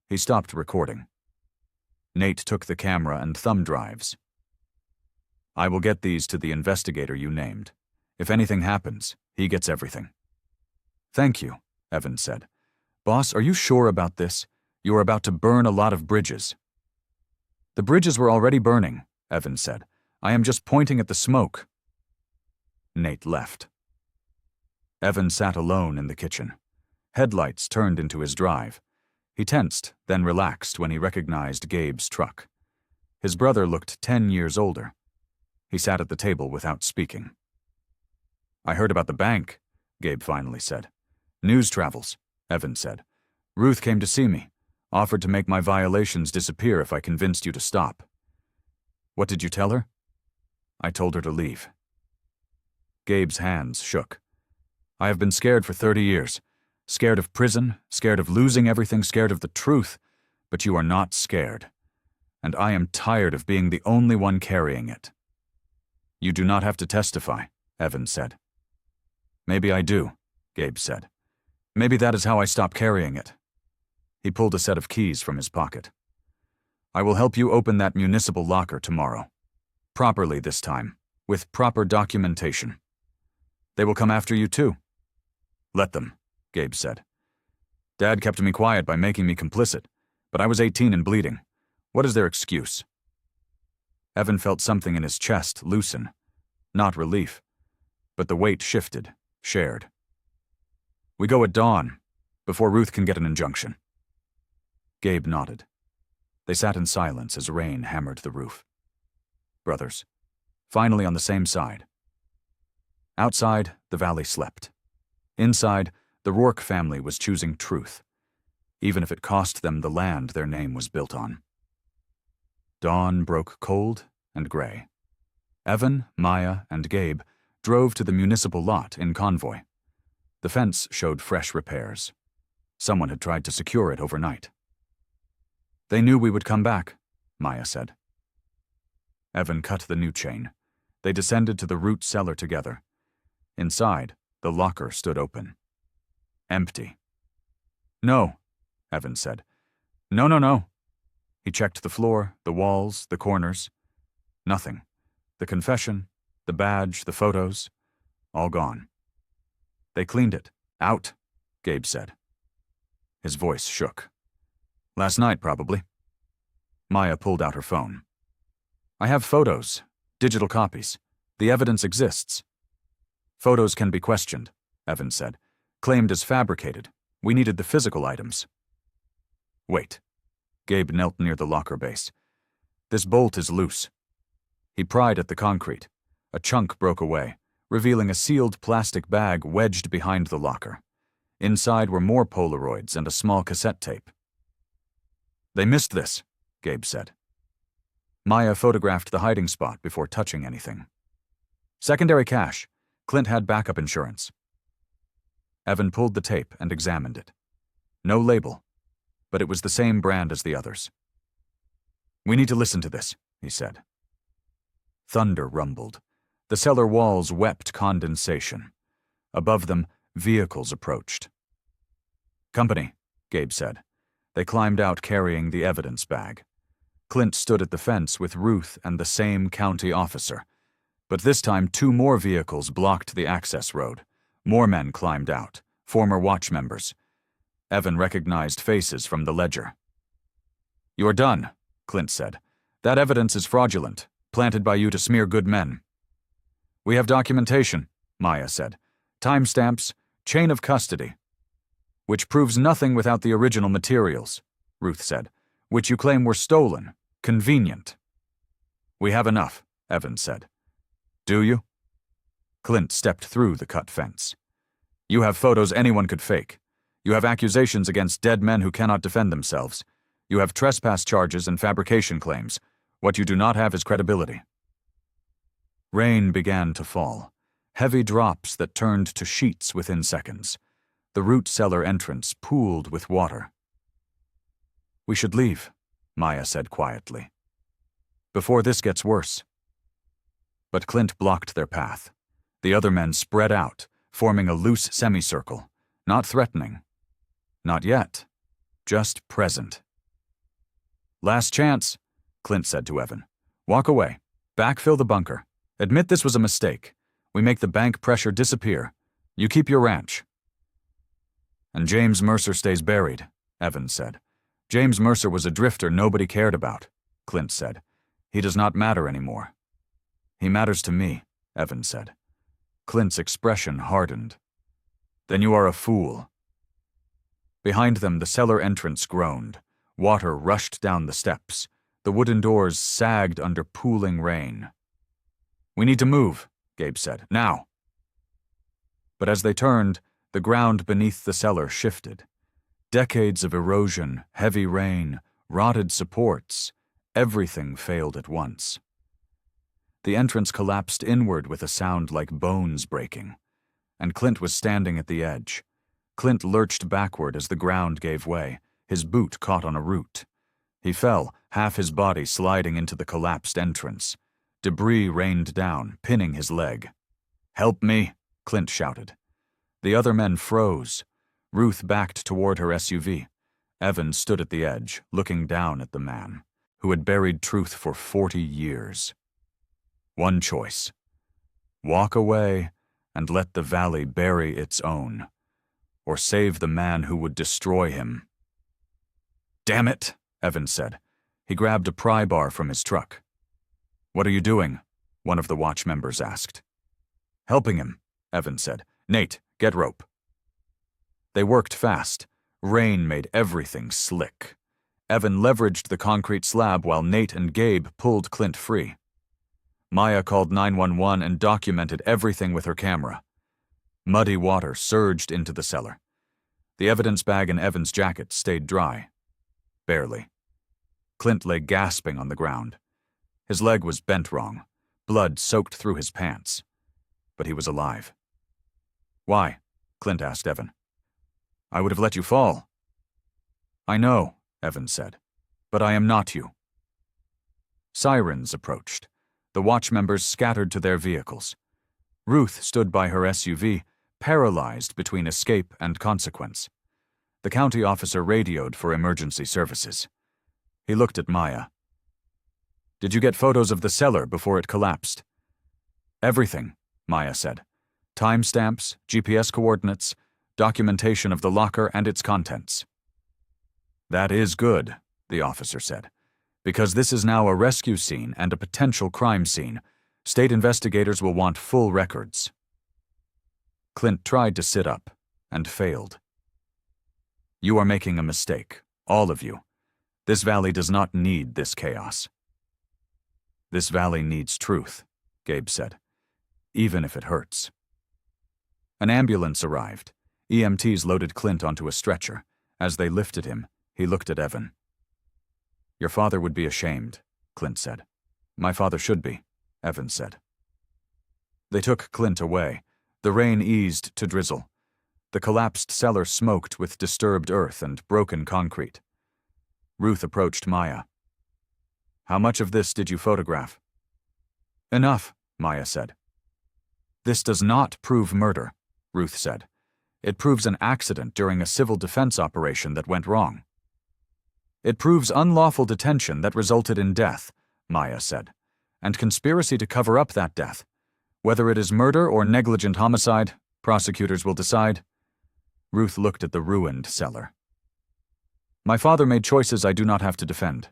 He stopped recording. Nate took the camera and thumb drives. I will get these to the investigator you named. If anything happens, he gets everything. Thank you, Evan said. Boss, are you sure about this? You are about to burn a lot of bridges. The bridges were already burning, Evan said. I am just pointing at the smoke. Nate left. Evan sat alone in the kitchen. Headlights turned into his drive. He tensed, then relaxed when he recognized Gabe's truck. His brother looked 10 years older. He sat at the table without speaking. I heard about the bank, Gabe finally said. News travels, Evan said. Ruth came to see me, offered to make my violations disappear if I convinced you to stop. What did you tell her? I told her to leave. Gabe's hands shook. I have been scared for 30 years. Scared of prison, scared of losing everything, scared of the truth. But you are not scared. And I am tired of being the only one carrying it. You do not have to testify, Evan said. Maybe I do, Gabe said. Maybe that is how I stop carrying it. He pulled a set of keys from his pocket. I will help you open that municipal locker tomorrow. Properly this time, with proper documentation. They will come after you too. Let them, Gabe said. Dad kept me quiet by making me complicit, but I was 18 and bleeding. What is their excuse? Evan felt something in his chest loosen. Not relief, but the weight shifted, shared. We go at dawn, before Ruth can get an injunction. Gabe nodded. They sat in silence as rain hammered the roof. Brothers, finally on the same side. Outside, the valley slept. Inside, the Rourke family was choosing truth, even if it cost them the land their name was built on. Dawn broke cold and gray. Evan, Maya, and Gabe drove to the municipal lot in convoy. The fence showed fresh repairs. Someone had tried to secure it overnight. They knew we would come back, Maya said. Evan cut the new chain. They descended to the root cellar together. Inside, the locker stood open. Empty. No, Evan said. No. He checked the floor, the walls, the corners. Nothing. The confession, the badge, the photos, all gone. They cleaned it. Out, Gabe said. His voice shook. Last night, probably. Maya pulled out her phone. I have photos, digital copies. The evidence exists. Photos can be questioned, Evan said. Claimed as fabricated. We needed the physical items. Wait. Gabe knelt near the locker base. This bolt is loose. He pried at the concrete. A chunk broke away, revealing a sealed plastic bag wedged behind the locker. Inside were more Polaroids and a small cassette tape. They missed this, Gabe said. Maya photographed the hiding spot before touching anything. Secondary cache. Clint had backup insurance. Evan pulled the tape and examined it. No label, but it was the same brand as the others. We need to listen to this, he said. Thunder rumbled. The cellar walls wept condensation. Above them, vehicles approached. Company, Gabe said. They climbed out carrying the evidence bag. Clint stood at the fence with Ruth and the same county officer. But this time 2 more vehicles blocked the access road. More men climbed out, former watch members. Evan recognized faces from the ledger. You're done, Clint said. That evidence is fraudulent, planted by you to smear good men. We have documentation, Maya said. Timestamps, chain of custody. Which proves nothing without the original materials, Ruth said, which you claim were stolen. Convenient. We have enough, Evan said. Do you? Clint stepped through the cut fence. You have photos anyone could fake. You have accusations against dead men who cannot defend themselves. You have trespass charges and fabrication claims. What you do not have is credibility. Rain began to fall, heavy drops that turned to sheets within seconds. The root cellar entrance pooled with water. We should leave, Maya said quietly. Before this gets worse. But Clint blocked their path. The other men spread out, forming a loose semicircle, not threatening. Not yet, just present. Last chance, Clint said to Evan. Walk away. Backfill the bunker. Admit this was a mistake. We make the bank pressure disappear. You keep your ranch. And James Mercer stays buried, Evan said. James Mercer was a drifter nobody cared about, Clint said. He does not matter anymore. He matters to me, Evan said. Clint's expression hardened. Then you are a fool. Behind them, the cellar entrance groaned. Water rushed down the steps. The wooden doors sagged under pooling rain. We need to move, Gabe said. Now. But as they turned, the ground beneath the cellar shifted. Decades of erosion, heavy rain, rotted supports, everything failed at once. The entrance collapsed inward with a sound like bones breaking, and Clint was standing at the edge. Clint lurched backward as the ground gave way. His boot caught on a root. He fell, half his body sliding into the collapsed entrance. Debris rained down, pinning his leg. Help me, Clint shouted. The other men froze. Ruth backed toward her SUV. Evan stood at the edge, looking down at the man, who had buried truth for 40 years. One choice. Walk away and let the valley bury its own, or save the man who would destroy him. Damn it, Evan said. He grabbed a pry bar from his truck. What are you doing? One of the watch members asked. Helping him, Evan said. Nate, get rope. They worked fast. Rain made everything slick. Evan leveraged the concrete slab while Nate and Gabe pulled Clint free. Maya called 911 and documented everything with her camera. Muddy water surged into the cellar. The evidence bag in Evan's jacket stayed dry. Barely. Clint lay gasping on the ground. His leg was bent wrong, blood soaked through his pants. But he was alive. "Why?" Clint asked Evan. "I would have let you fall." "I know," Evan said, "but I am not you." Sirens approached. The watch members scattered to their vehicles. Ruth stood by her SUV, paralyzed between escape and consequence. The county officer radioed for emergency services. He looked at Maya. "Did you get photos of the cellar before it collapsed?" "Everything," Maya said. "Timestamps, GPS coordinates, documentation of the locker and its contents." "That is good," the officer said, "because this is now a rescue scene and a potential crime scene. State investigators will want full records." Clint tried to sit up and failed. "You are making a mistake, all of you. This valley does not need this chaos." "This valley needs truth," Gabe said, "even if it hurts." An ambulance arrived. EMTs loaded Clint onto a stretcher. As they lifted him, he looked at Evan. "Your father would be ashamed," Clint said. "My father should be," Evan said. They took Clint away. The rain eased to drizzle. The collapsed cellar smoked with disturbed earth and broken concrete. Ruth approached Maya. "How much of this did you photograph?" "Enough," Maya said. "This does not prove murder," Ruth said. "It proves an accident during a civil defense operation that went wrong." "It proves unlawful detention that resulted in death," Maya said, "and conspiracy to cover up that death. Whether it is murder or negligent homicide, prosecutors will decide." Ruth looked at the ruined cellar. "My father made choices I do not have to defend."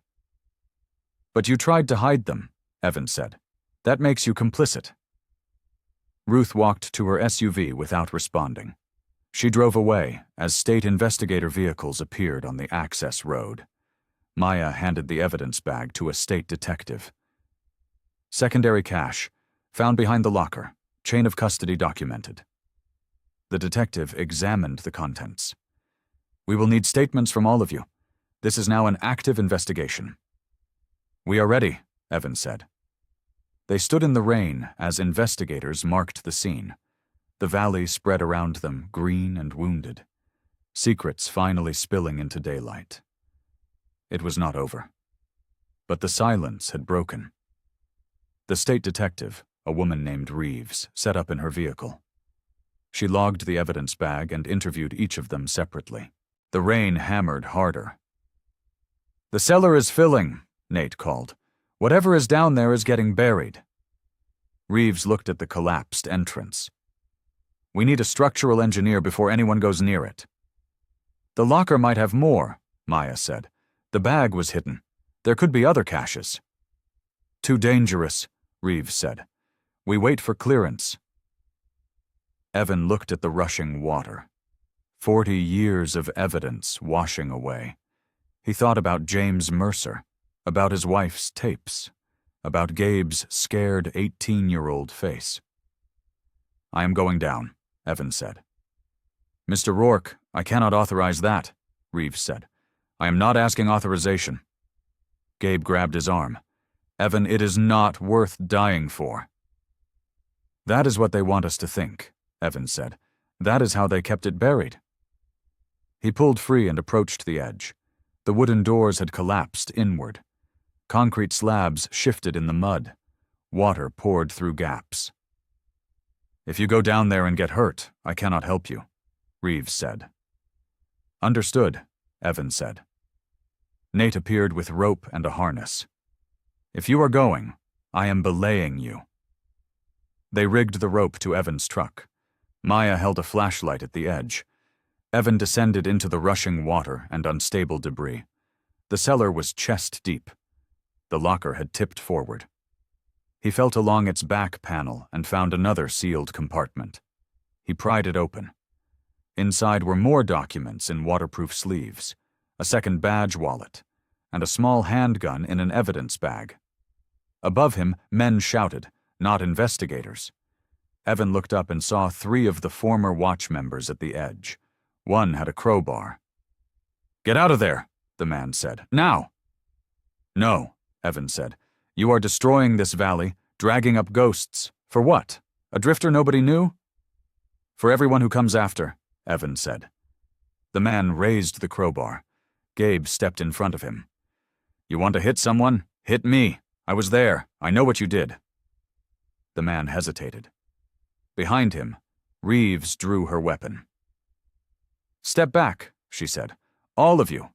"But you tried to hide them," Evan said. "That makes you complicit." Ruth walked to her SUV without responding. She drove away as state investigator vehicles appeared on the access road. Maya handed the evidence bag to a state detective. "Secondary cache, found behind the locker, chain of custody documented." The detective examined the contents. "We will need statements from all of you. This is now an active investigation." "We are ready," Evan said. They stood in the rain as investigators marked the scene. The valley spread around them, green and wounded. Secrets finally spilling into daylight. It was not over. But the silence had broken. The state detective, a woman named Reeves, set up in her vehicle. She logged the evidence bag and interviewed each of them separately. The rain hammered harder. "The cellar is filling," Nate called. "Whatever is down there is getting buried." Reeves looked at the collapsed entrance. "We need a structural engineer before anyone goes near it." "The locker might have more," Maya said. "The bag was hidden. There could be other caches." "Too dangerous," Reeves said. "We wait for clearance." Evan looked at the rushing water. 40 years of evidence washing away. He thought about James Mercer, about his wife's tapes, about Gabe's scared 18-year-old face. "I am going down," Evan said. "Mr. Rourke, I cannot authorize that," Reeves said. "I am not asking authorization." Gabe grabbed his arm. "Evan, it is not worth dying for." "That is what they want us to think," Evan said. "That is how they kept it buried." He pulled free and approached the edge. The wooden doors had collapsed inward. Concrete slabs shifted in the mud. Water poured through gaps. "If you go down there and get hurt, I cannot help you," Reeves said. "Understood," Evan said. Nate appeared with rope and a harness. "If you are going, I am belaying you." They rigged the rope to Evan's truck. Maya held a flashlight at the edge. Evan descended into the rushing water and unstable debris. The cellar was chest deep. The locker had tipped forward. He felt along its back panel and found another sealed compartment. He pried it open. Inside were more documents in waterproof sleeves, a second badge wallet, and a small handgun in an evidence bag. Above him, men shouted, not investigators. Evan looked up and saw 3 of the former watch members at the edge. One had a crowbar. "Get out of there," the man said. "Now!" No, Evan said. You are destroying this valley, dragging up ghosts. For what? A drifter nobody knew? For everyone who comes after, Evan said. The man raised the crowbar. Gabe stepped in front of him. You want to hit someone? Hit me. I was there. I know what you did. The man hesitated. Behind him, Reeves drew her weapon. Step back, she said. All of you.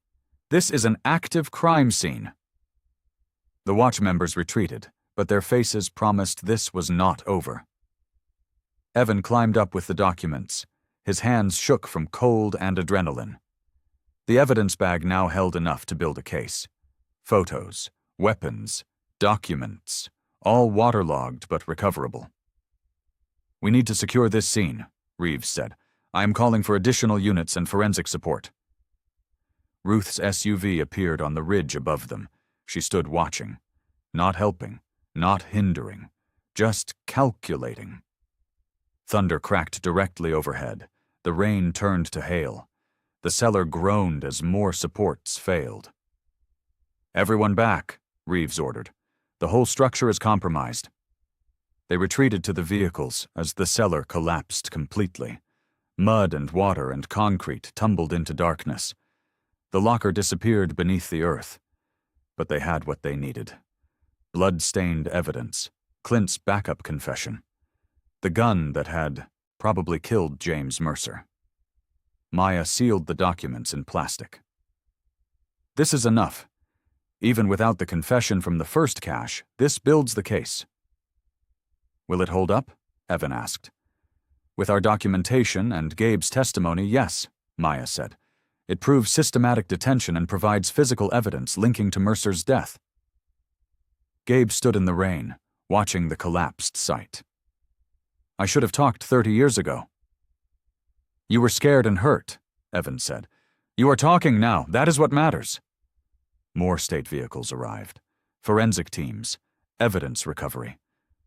This is an active crime scene. The watch members retreated, but their faces promised this was not over. Evan climbed up with the documents. His hands shook from cold and adrenaline. The evidence bag now held enough to build a case. Photos, weapons, documents, all waterlogged but recoverable. We need to secure this scene, Reeves said. I am calling for additional units and forensic support. Ruth's SUV appeared on the ridge above them. She stood watching, not helping, not hindering, just calculating. Thunder cracked directly overhead. The rain turned to hail. The cellar groaned as more supports failed. Everyone back, Reeves ordered. The whole structure is compromised. They retreated to the vehicles as the cellar collapsed completely. Mud and water and concrete tumbled into darkness. The locker disappeared beneath the earth. But they had what they needed. Blood-stained evidence, Clint's backup confession, the gun that had probably killed James Mercer. Maya sealed the documents in plastic. This is enough. Even without the confession from the first cache, this builds the case. Will it hold up? Evan asked. With our documentation and Gabe's testimony, yes, Maya said. It proves systematic detention and provides physical evidence linking to Mercer's death. Gabe stood in the rain, watching the collapsed site. I should have talked 30 years ago. You were scared and hurt, Evan said. You are talking now. That is what matters. More state vehicles arrived. Forensic teams. Evidence recovery.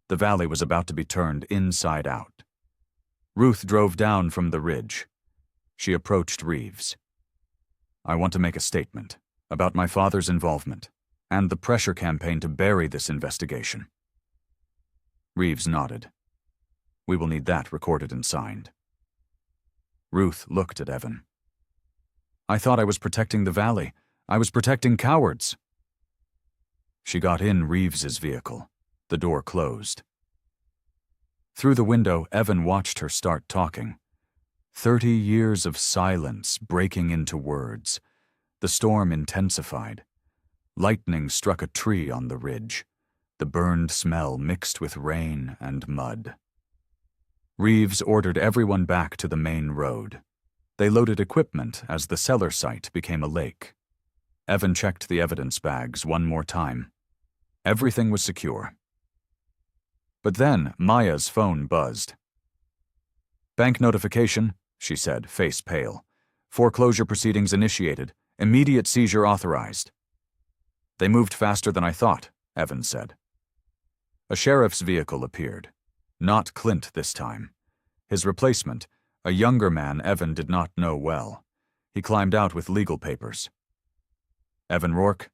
The valley was about to be turned inside out. Ruth drove down from the ridge. She approached Reeves. I want to make a statement about my father's involvement and the pressure campaign to bury this investigation. Reeves nodded. We will need that recorded and signed. Ruth looked at Evan. I thought I was protecting the valley. I was protecting cowards. She got in Reeves's vehicle. The door closed. Through the window, Evan watched her start talking. 30 years of silence breaking into words. The storm intensified. Lightning struck a tree on the ridge. The burned smell mixed with rain and mud. Reeves ordered everyone back to the main road. They loaded equipment as the cellar site became a lake. Evan checked the evidence bags one more time. Everything was secure. But then Maya's phone buzzed. Bank notification, she said, face pale. Foreclosure proceedings initiated. Immediate seizure authorized. They moved faster than I thought, Evan said. A sheriff's vehicle appeared. Not Clint this time. His replacement, a younger man Evan did not know well. He climbed out with legal papers. Evan Rourke,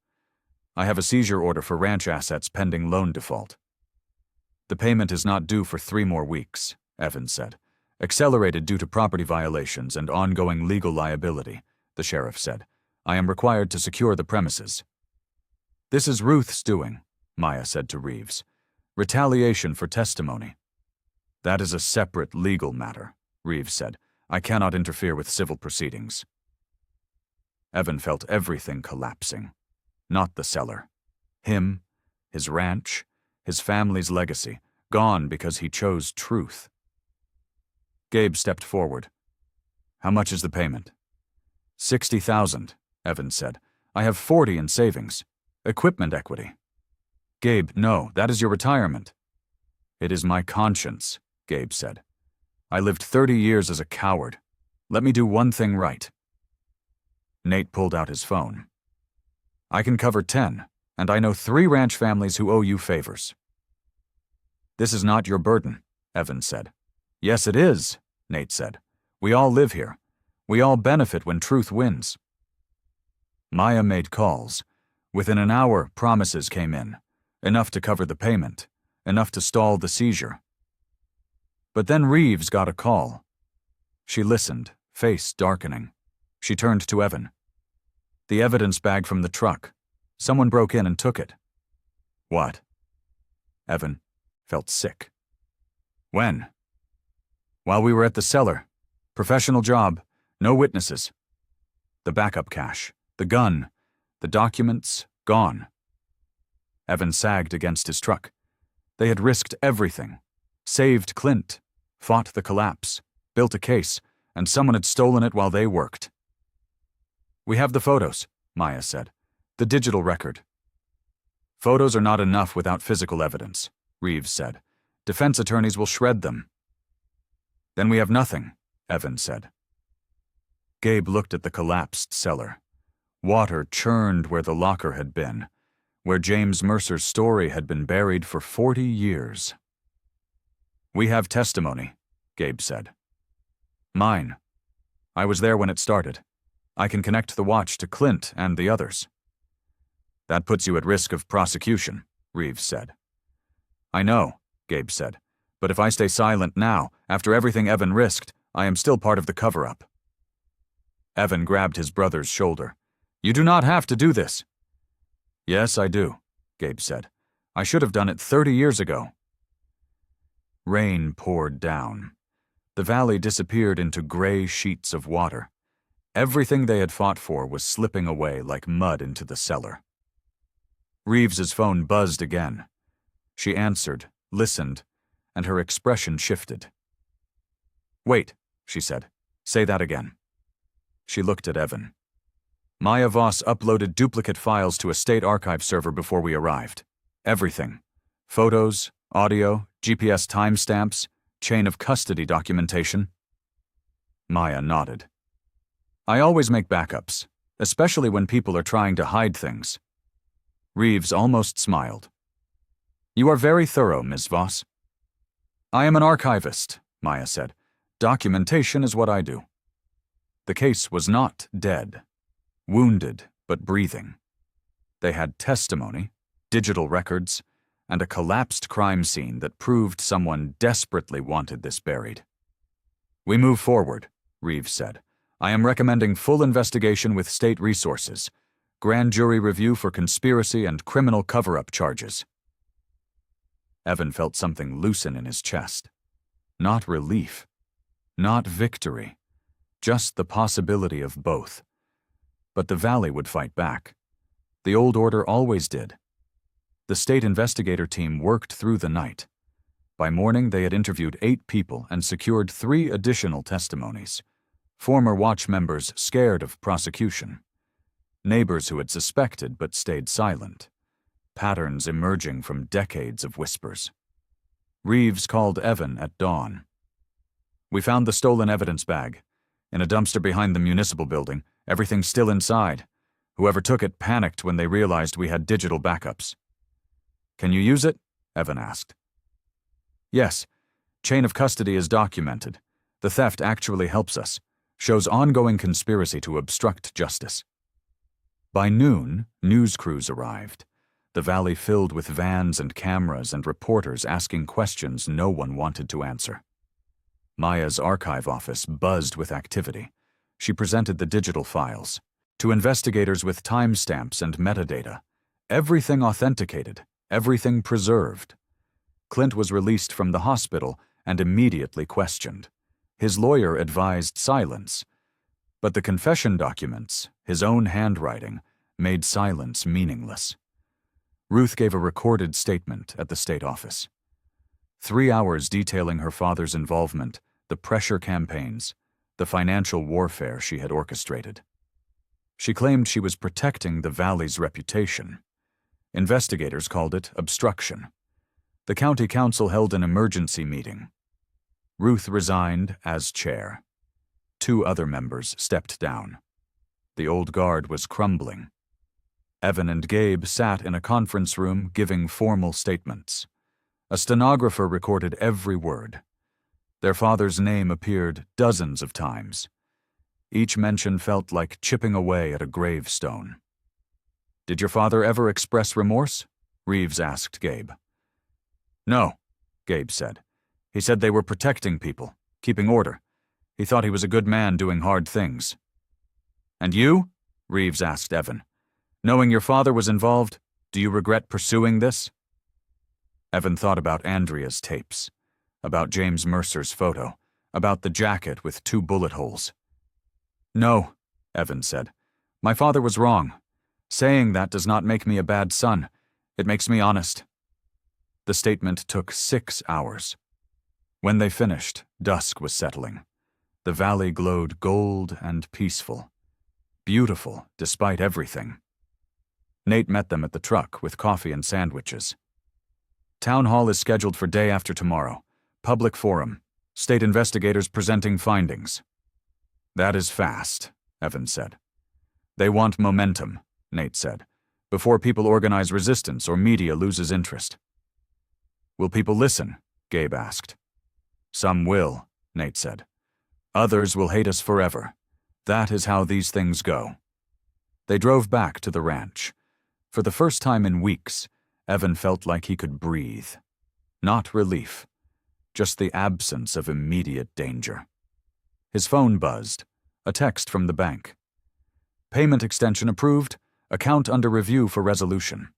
I have a seizure order for ranch assets pending loan default. The payment is not due for 3 more weeks, Evan said. Accelerated due to property violations and ongoing legal liability, the sheriff said. I am required to secure the premises. This is Ruth's doing, Maya said to Reeves. Retaliation for testimony. That is a separate legal matter, Reeves said. I cannot interfere with civil proceedings. Evan felt everything collapsing. Not the cellar. Him, his ranch, his family's legacy, gone because he chose truth. Gabe stepped forward. How much is the payment? 60,000, Evan said. I have 40 in savings. Equipment equity. Gabe, no, that is your retirement. It is my conscience, Gabe said. I lived 30 years as a coward. Let me do one thing right. Nate pulled out his phone. I can cover 10, and I know 3 ranch families who owe you favors. This is not your burden, Evan said. Yes, it is, Nate said. We all live here. We all benefit when truth wins. Maya made calls. Within an hour, promises came in, enough to cover the payment, enough to stall the seizure. But then Reeves got a call. She listened, face darkening. She turned to Evan. "The evidence bag from the truck. Someone broke in and took it." "What?" Evan felt sick. "When?" "While we were at the cellar. Professional job. No witnesses. The backup cache, the gun, the documents, gone." Evan sagged against his truck. They had risked everything. Saved Clint, fought the collapse, built a case, and someone had stolen it while they worked. "We have the photos," Maya said. "The digital record." "Photos are not enough without physical evidence," Reeves said. "Defense attorneys will shred them." "Then we have nothing," Evan said. Gabe looked at the collapsed cellar. Water churned where the locker had been, where James Mercer's story had been buried for 40 years. "We have testimony," Gabe said. "Mine. I was there when it started. I can connect the watch to Clint and the others." "That puts you at risk of prosecution," Reeves said. "I know," Gabe said, "but if I stay silent now, after everything Evan risked, I am still part of the cover-up." Evan grabbed his brother's shoulder. "You do not have to do this." "Yes, I do," Gabe said. "I should have done it 30 years ago." Rain poured down. The valley disappeared into gray sheets of water. Everything they had fought for was slipping away like mud into the cellar. Reeves's phone buzzed again. She answered, listened, and her expression shifted. "Wait," she said. "Say that again." She looked at Evan. "Maya Voss uploaded duplicate files to a state archive server before we arrived. Everything. Photos, audio, GPS timestamps, chain of custody documentation." Maya nodded. "I always make backups, especially when people are trying to hide things." Reeves almost smiled. "You are very thorough, Ms. Voss." "I am an archivist," Maya said. "Documentation is what I do." The case was not dead. Wounded, but breathing. They had testimony, digital records, and a collapsed crime scene that proved someone desperately wanted this buried. "We move forward," Reeves said. "I am recommending full investigation with state resources, grand jury review for conspiracy and criminal cover-up charges." Evan felt something loosen in his chest. Not relief. Not victory. Just the possibility of both. But the Valley would fight back. The old order always did. The state investigator team worked through the night. By morning, they had interviewed 8 people and secured 3 additional testimonies. Former watch members scared of prosecution. Neighbors who had suspected but stayed silent. Patterns emerging from decades of whispers. Reeves called Evan at dawn. "We found the stolen evidence bag. In a dumpster behind the municipal building, everything still inside. Whoever took it panicked when they realized we had digital backups." "Can you use it?" Evan asked. "Yes. Chain of custody is documented. The theft actually helps us. Shows ongoing conspiracy to obstruct justice." By noon, news crews arrived. The valley filled with vans and cameras and reporters asking questions no one wanted to answer. Maya's archive office buzzed with activity. She presented the digital files. To investigators with timestamps and metadata. Everything authenticated, everything preserved. Clint was released from the hospital and immediately questioned. His lawyer advised silence. But the confession documents, his own handwriting, made silence meaningless. Ruth gave a recorded statement at the state office. 3 hours detailing her father's involvement, the pressure campaigns, the financial warfare she had orchestrated. She claimed she was protecting the valley's reputation. Investigators called it obstruction. The county council held an emergency meeting. Ruth resigned as chair. 2 other members stepped down. The old guard was crumbling. Evan and Gabe sat in a conference room giving formal statements. A stenographer recorded every word. Their father's name appeared dozens of times. Each mention felt like chipping away at a gravestone. Did your father ever express remorse? Reeves asked Gabe. No, Gabe said. He said they were protecting people, keeping order. He thought he was a good man doing hard things. And you? Reeves asked Evan. Knowing your father was involved, do you regret pursuing this? Evan thought about Andrea's tapes, about James Mercer's photo, about the jacket with 2 bullet holes. No, Evan said. My father was wrong. Saying that does not make me a bad son. It makes me honest. The statement took 6 hours. When they finished, dusk was settling. The valley glowed gold and peaceful. Beautiful, despite everything. Nate met them at the truck with coffee and sandwiches. Town hall is scheduled for day after tomorrow. Public forum. State investigators presenting findings. That is fast, Evan said. They want momentum, Nate said, before people organize resistance or media loses interest. Will people listen? Gabe asked. Some will, Nate said. Others will hate us forever. That is how these things go. They drove back to the ranch. For the first time in weeks, Evan felt like he could breathe. Not relief, just the absence of immediate danger. His phone buzzed, a text from the bank. Payment extension approved, account under review for resolution.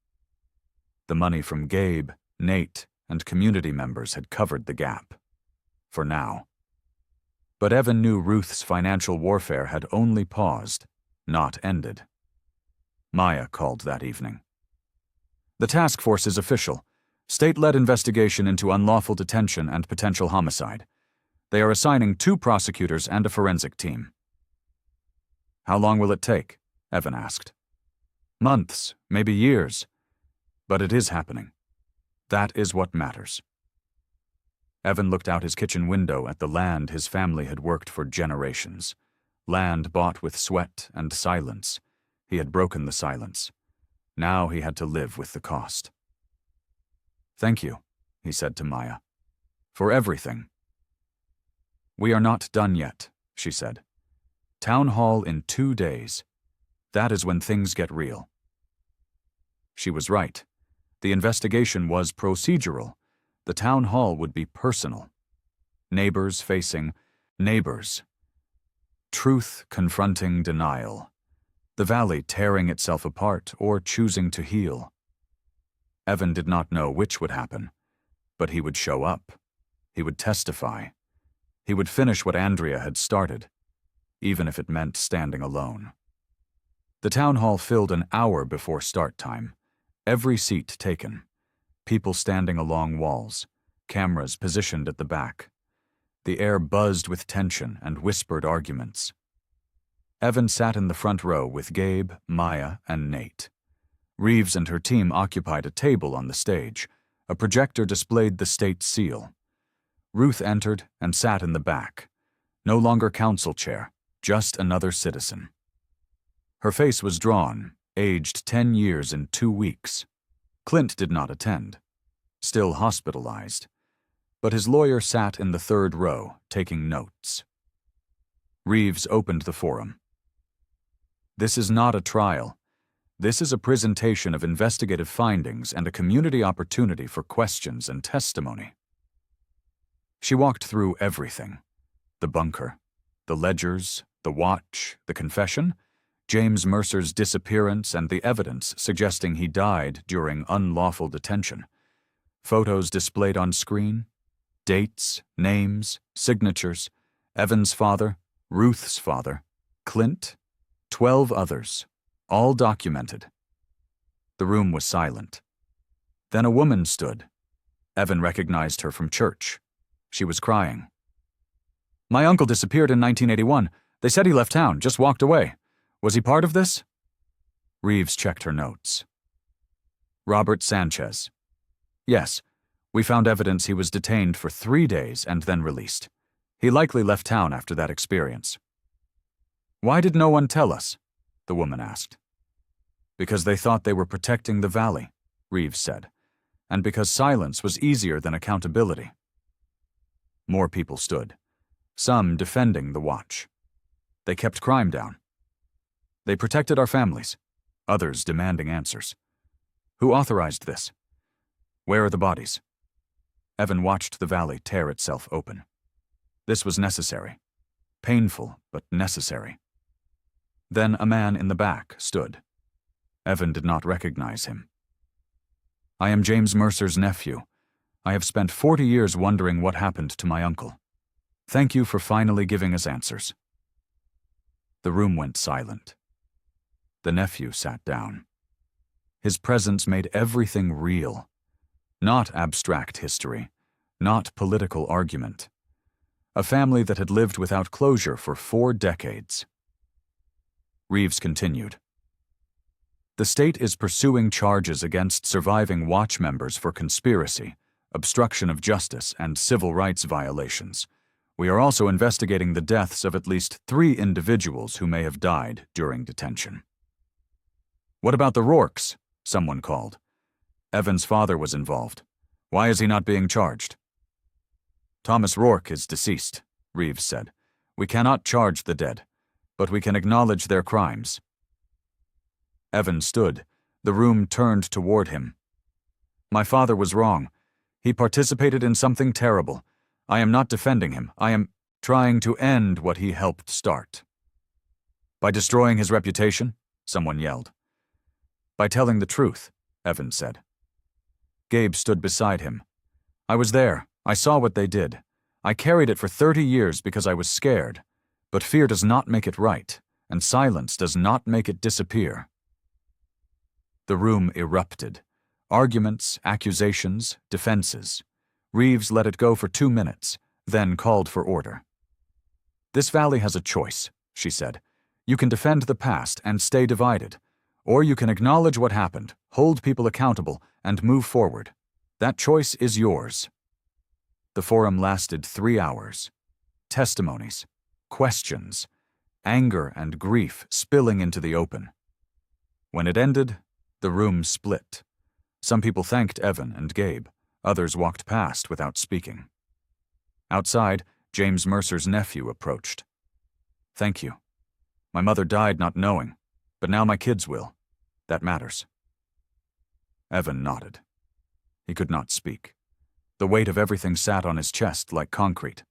The money from Gabe, Nate, and community members had covered the gap. For now. But Evan knew Ruth's financial warfare had only paused, not ended. Maya called that evening. The task force is official. State-led investigation into unlawful detention and potential homicide. They are assigning 2 prosecutors and a forensic team. How long will it take? Evan asked. Months, maybe years. But it is happening. That is what matters. Evan looked out his kitchen window at the land his family had worked for generations. Land bought with sweat and silence. He had broken the silence. Now he had to live with the cost. Thank you, he said to Maya, for everything. We are not done yet, she said. Town hall in 2 days. That is when things get real. She was right. The investigation was procedural. The town hall would be personal. Neighbors facing neighbors. Truth confronting denial. The valley tearing itself apart or choosing to heal. Evan did not know which would happen, but he would show up. He would testify. He would finish what Andrea had started, even if it meant standing alone. The town hall filled an hour before start time. Every seat taken. People standing along walls. Cameras positioned at the back. The air buzzed with tension and whispered arguments. Evan sat in the front row with Gabe, Maya, and Nate. Reeves and her team occupied a table on the stage. A projector displayed the state seal. Ruth entered and sat in the back. No longer council chair, just another citizen. Her face was drawn, aged 10 years in 2 weeks. Clint did not attend, still hospitalized, but his lawyer sat in the 3rd row, taking notes. Reeves opened the forum. This is not a trial. This is a presentation of investigative findings and a community opportunity for questions and testimony. She walked through everything. The bunker, the ledgers, the watch, the confession, James Mercer's disappearance and the evidence suggesting he died during unlawful detention. Photos displayed on screen, dates, names, signatures, Evan's father, Ruth's father, Clint, 12 others, all documented. The room was silent. Then a woman stood. Evan recognized her from church. She was crying. My uncle disappeared in 1981. They said he left town, just walked away. Was he part of this? Reeves checked her notes. Robert Sanchez. Yes, we found evidence he was detained for 3 days and then released. He likely left town after that experience. Why did no one tell us? The woman asked. Because they thought they were protecting the valley, Reeves said, and because silence was easier than accountability. More people stood, some defending the watch. They kept crime down. They protected our families. others demanding answers. Who authorized this? Where are the bodies? Evan watched the valley tear itself open. This was necessary. Painful, but necessary. Then a man in the back stood. Evan did not recognize him. I am James Mercer's nephew. I have spent 40 years wondering what happened to my uncle. Thank you for finally giving us answers. The room went silent. The nephew sat down. His presence made everything real. Not abstract history, not political argument. A family that had lived without closure for 4 decades. Reeves continued. The state is pursuing charges against surviving watch members for conspiracy, obstruction of justice, and civil rights violations. We are also investigating the deaths of at least 3 individuals who may have died during detention. What about the Rourkes? Someone called. Evan's father was involved. Why is he not being charged? Thomas Rourke is deceased, Reeves said. We cannot charge the dead, but we can acknowledge their crimes. Evan stood. The room turned toward him. My father was wrong. He participated in something terrible. I am not defending him. I am trying to end what he helped start. By destroying his reputation? Someone yelled. By telling the truth, Evan said. Gabe stood beside him. I was there. I saw what they did. I carried it for 30 years because I was scared. But fear does not make it right, and silence does not make it disappear. The room erupted. Arguments, accusations, defenses. Reeves let it go for 2 minutes, then called for order. This valley has a choice, she said. You can defend the past and stay divided, or you can acknowledge what happened, hold people accountable, and move forward. That choice is yours. The forum lasted 3 hours. Testimonies, questions, anger and grief spilling into the open. When it ended, the room split. Some people thanked Evan and Gabe. Others walked past without speaking. Outside, James Mercer's nephew approached. Thank you. My mother died not knowing, but now my kids will. That matters. Evan nodded. He could not speak. The weight of everything sat on his chest like concrete.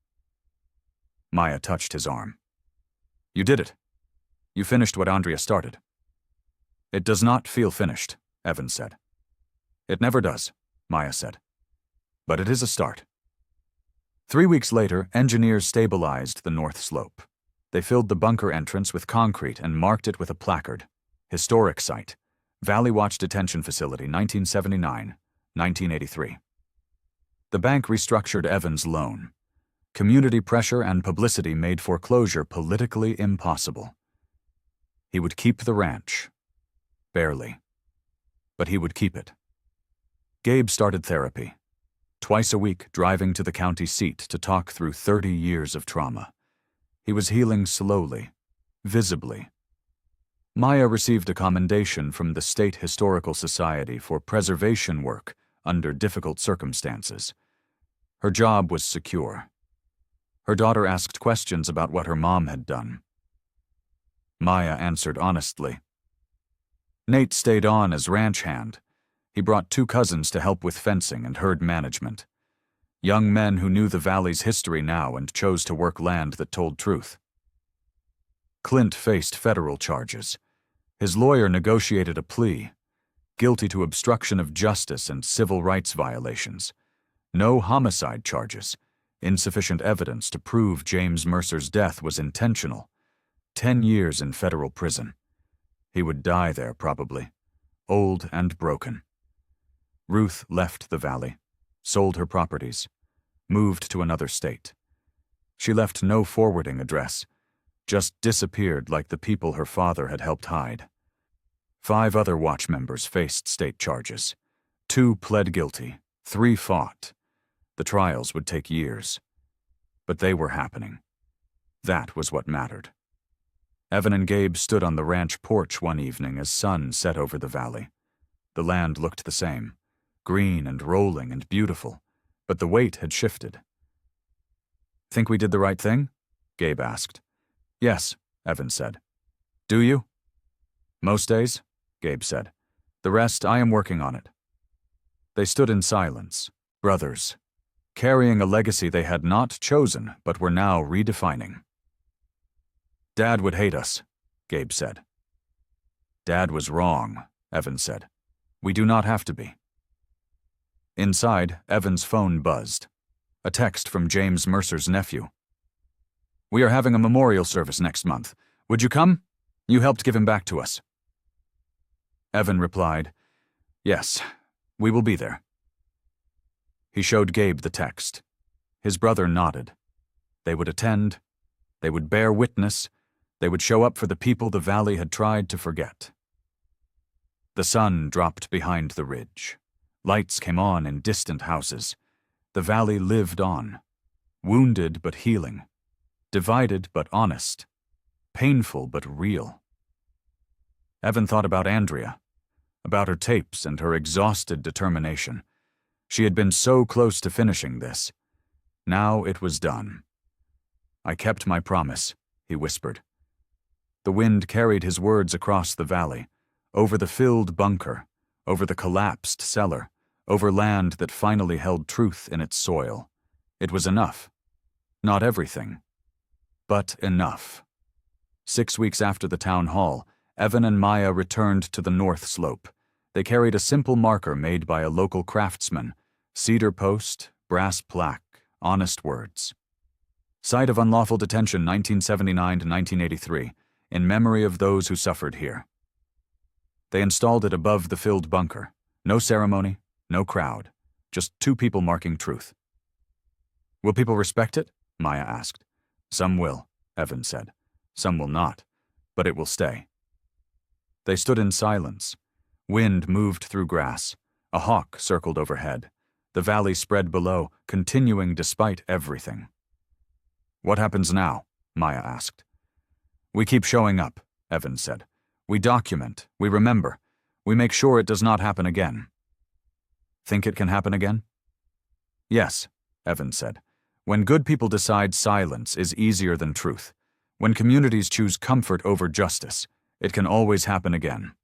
Maya touched his arm. You did it. You finished what Andrea started. It does not feel finished, Evan said. It never does, Maya said. But it is a start. 3 weeks later, engineers stabilized the north slope. They filled the bunker entrance with concrete and marked it with a placard. Historic site. Valley Watch Detention Facility, 1979, 1983. The bank restructured Evan's loan. Community pressure and publicity made foreclosure politically impossible. He would keep the ranch. Barely. But he would keep it. Gabe started therapy. Twice a week, driving to the county seat to talk through 30 years of trauma. He was healing slowly, visibly. Maya received a commendation from the State Historical Society for preservation work under difficult circumstances. Her job was secure. Her daughter asked questions about what her mom had done. Maya answered honestly. Nate stayed on as ranch hand. He brought 2 cousins to help with fencing and herd management. Young men who knew the valley's history now and chose to work land that told truth. Clint faced federal charges. His lawyer negotiated a plea. Guilty to obstruction of justice and civil rights violations. No homicide charges. Insufficient evidence to prove James Mercer's death was intentional. 10 years in federal prison. He would die there, probably. Old and broken. Ruth left the valley, sold her properties, moved to another state. She left no forwarding address, just disappeared like the people her father had helped hide. 5 other watch members faced state charges. 2 pled guilty, 3 fought. The trials would take years. But they were happening. That was what mattered. Evan and Gabe stood on the ranch porch one evening as sun set over the valley. The land looked the same, green and rolling and beautiful, but the weight had shifted. Think we did the right thing? Gabe asked. Yes, Evan said. Do you? Most days? Gabe said. "The rest, I am working on it." They stood in silence, brothers, carrying a legacy they had not chosen but were now redefining. "Dad would hate us," Gabe said. "Dad was wrong," Evan said. "We do not have to be." Inside, Evan's phone buzzed. A text from James Mercer's nephew. "We are having a memorial service next month. Would you come? You helped give him back to us." Evan replied, "Yes, we will be there." He showed Gabe the text. His brother nodded. They would attend. They would bear witness. They would show up for the people the valley had tried to forget. The sun dropped behind the ridge. Lights came on in distant houses. The valley lived on, wounded but healing, divided but honest, painful but real. Evan thought about Andrea, about her tapes and her exhausted determination. She had been so close to finishing this. Now it was done. "I kept my promise," he whispered. The wind carried his words across the valley, over the filled bunker, over the collapsed cellar, over land that finally held truth in its soil. It was enough. Not everything, but enough. 6 weeks after the town hall, Evan and Maya returned to the North Slope. They carried a simple marker made by a local craftsman, cedar post, brass plaque, honest words. Site of unlawful detention 1979 to 1983, in memory of those who suffered here. They installed it above the filled bunker. No ceremony, no crowd, just 2 people marking truth. "Will people respect it?" Maya asked. "Some will," Evan said. "Some will not, but it will stay." They stood in silence. Wind moved through grass. A hawk circled overhead. The valley spread below, continuing despite everything. "What happens now?" Maya asked. "We keep showing up," Evan said. "We document, we remember, we make sure it does not happen again." "Think it can happen again?" "Yes," Evan said. "When good people decide silence is easier than truth, when communities choose comfort over justice, it can always happen again."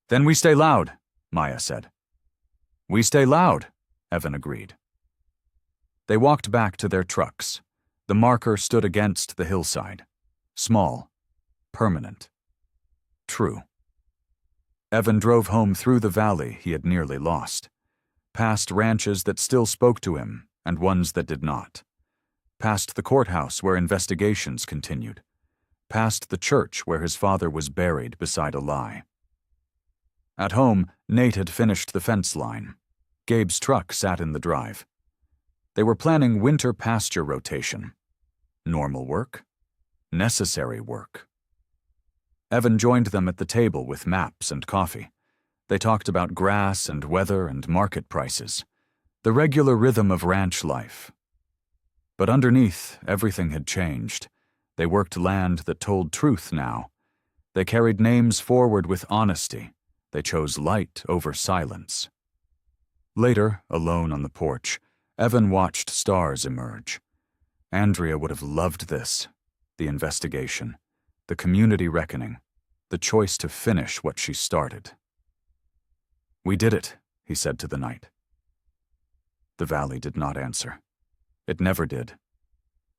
"Then we stay loud," Maya said. "We stay loud," Evan agreed. They walked back to their trucks. The marker stood against the hillside. Small, permanent, true. Evan drove home through the valley he had nearly lost, past ranches that still spoke to him and ones that did not, past the courthouse where investigations continued, past the church where his father was buried beside a lie. At home, Nate had finished the fence line. Gabe's truck sat in the drive. They were planning winter pasture rotation. Normal work, necessary work. Evan joined them at the table with maps and coffee. They talked about grass and weather and market prices, the regular rhythm of ranch life. But underneath, everything had changed. They worked land that told truth now. They carried names forward with honesty. They chose light over silence. Later, alone on the porch, Evan watched stars emerge. Andrea would have loved this, the investigation, the community reckoning, the choice to finish what she started. "We did it," he said to the night. The valley did not answer. It never did.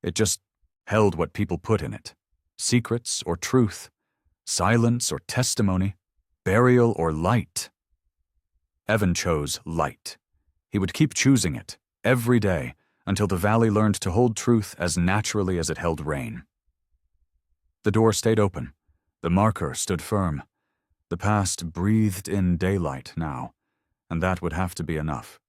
It just held what people put in it, secrets or truth, silence or testimony, burial or light. Evan chose light. He would keep choosing it, every day, until the valley learned to hold truth as naturally as it held rain. The door stayed open. The marker stood firm. The past breathed in daylight now, and that would have to be enough.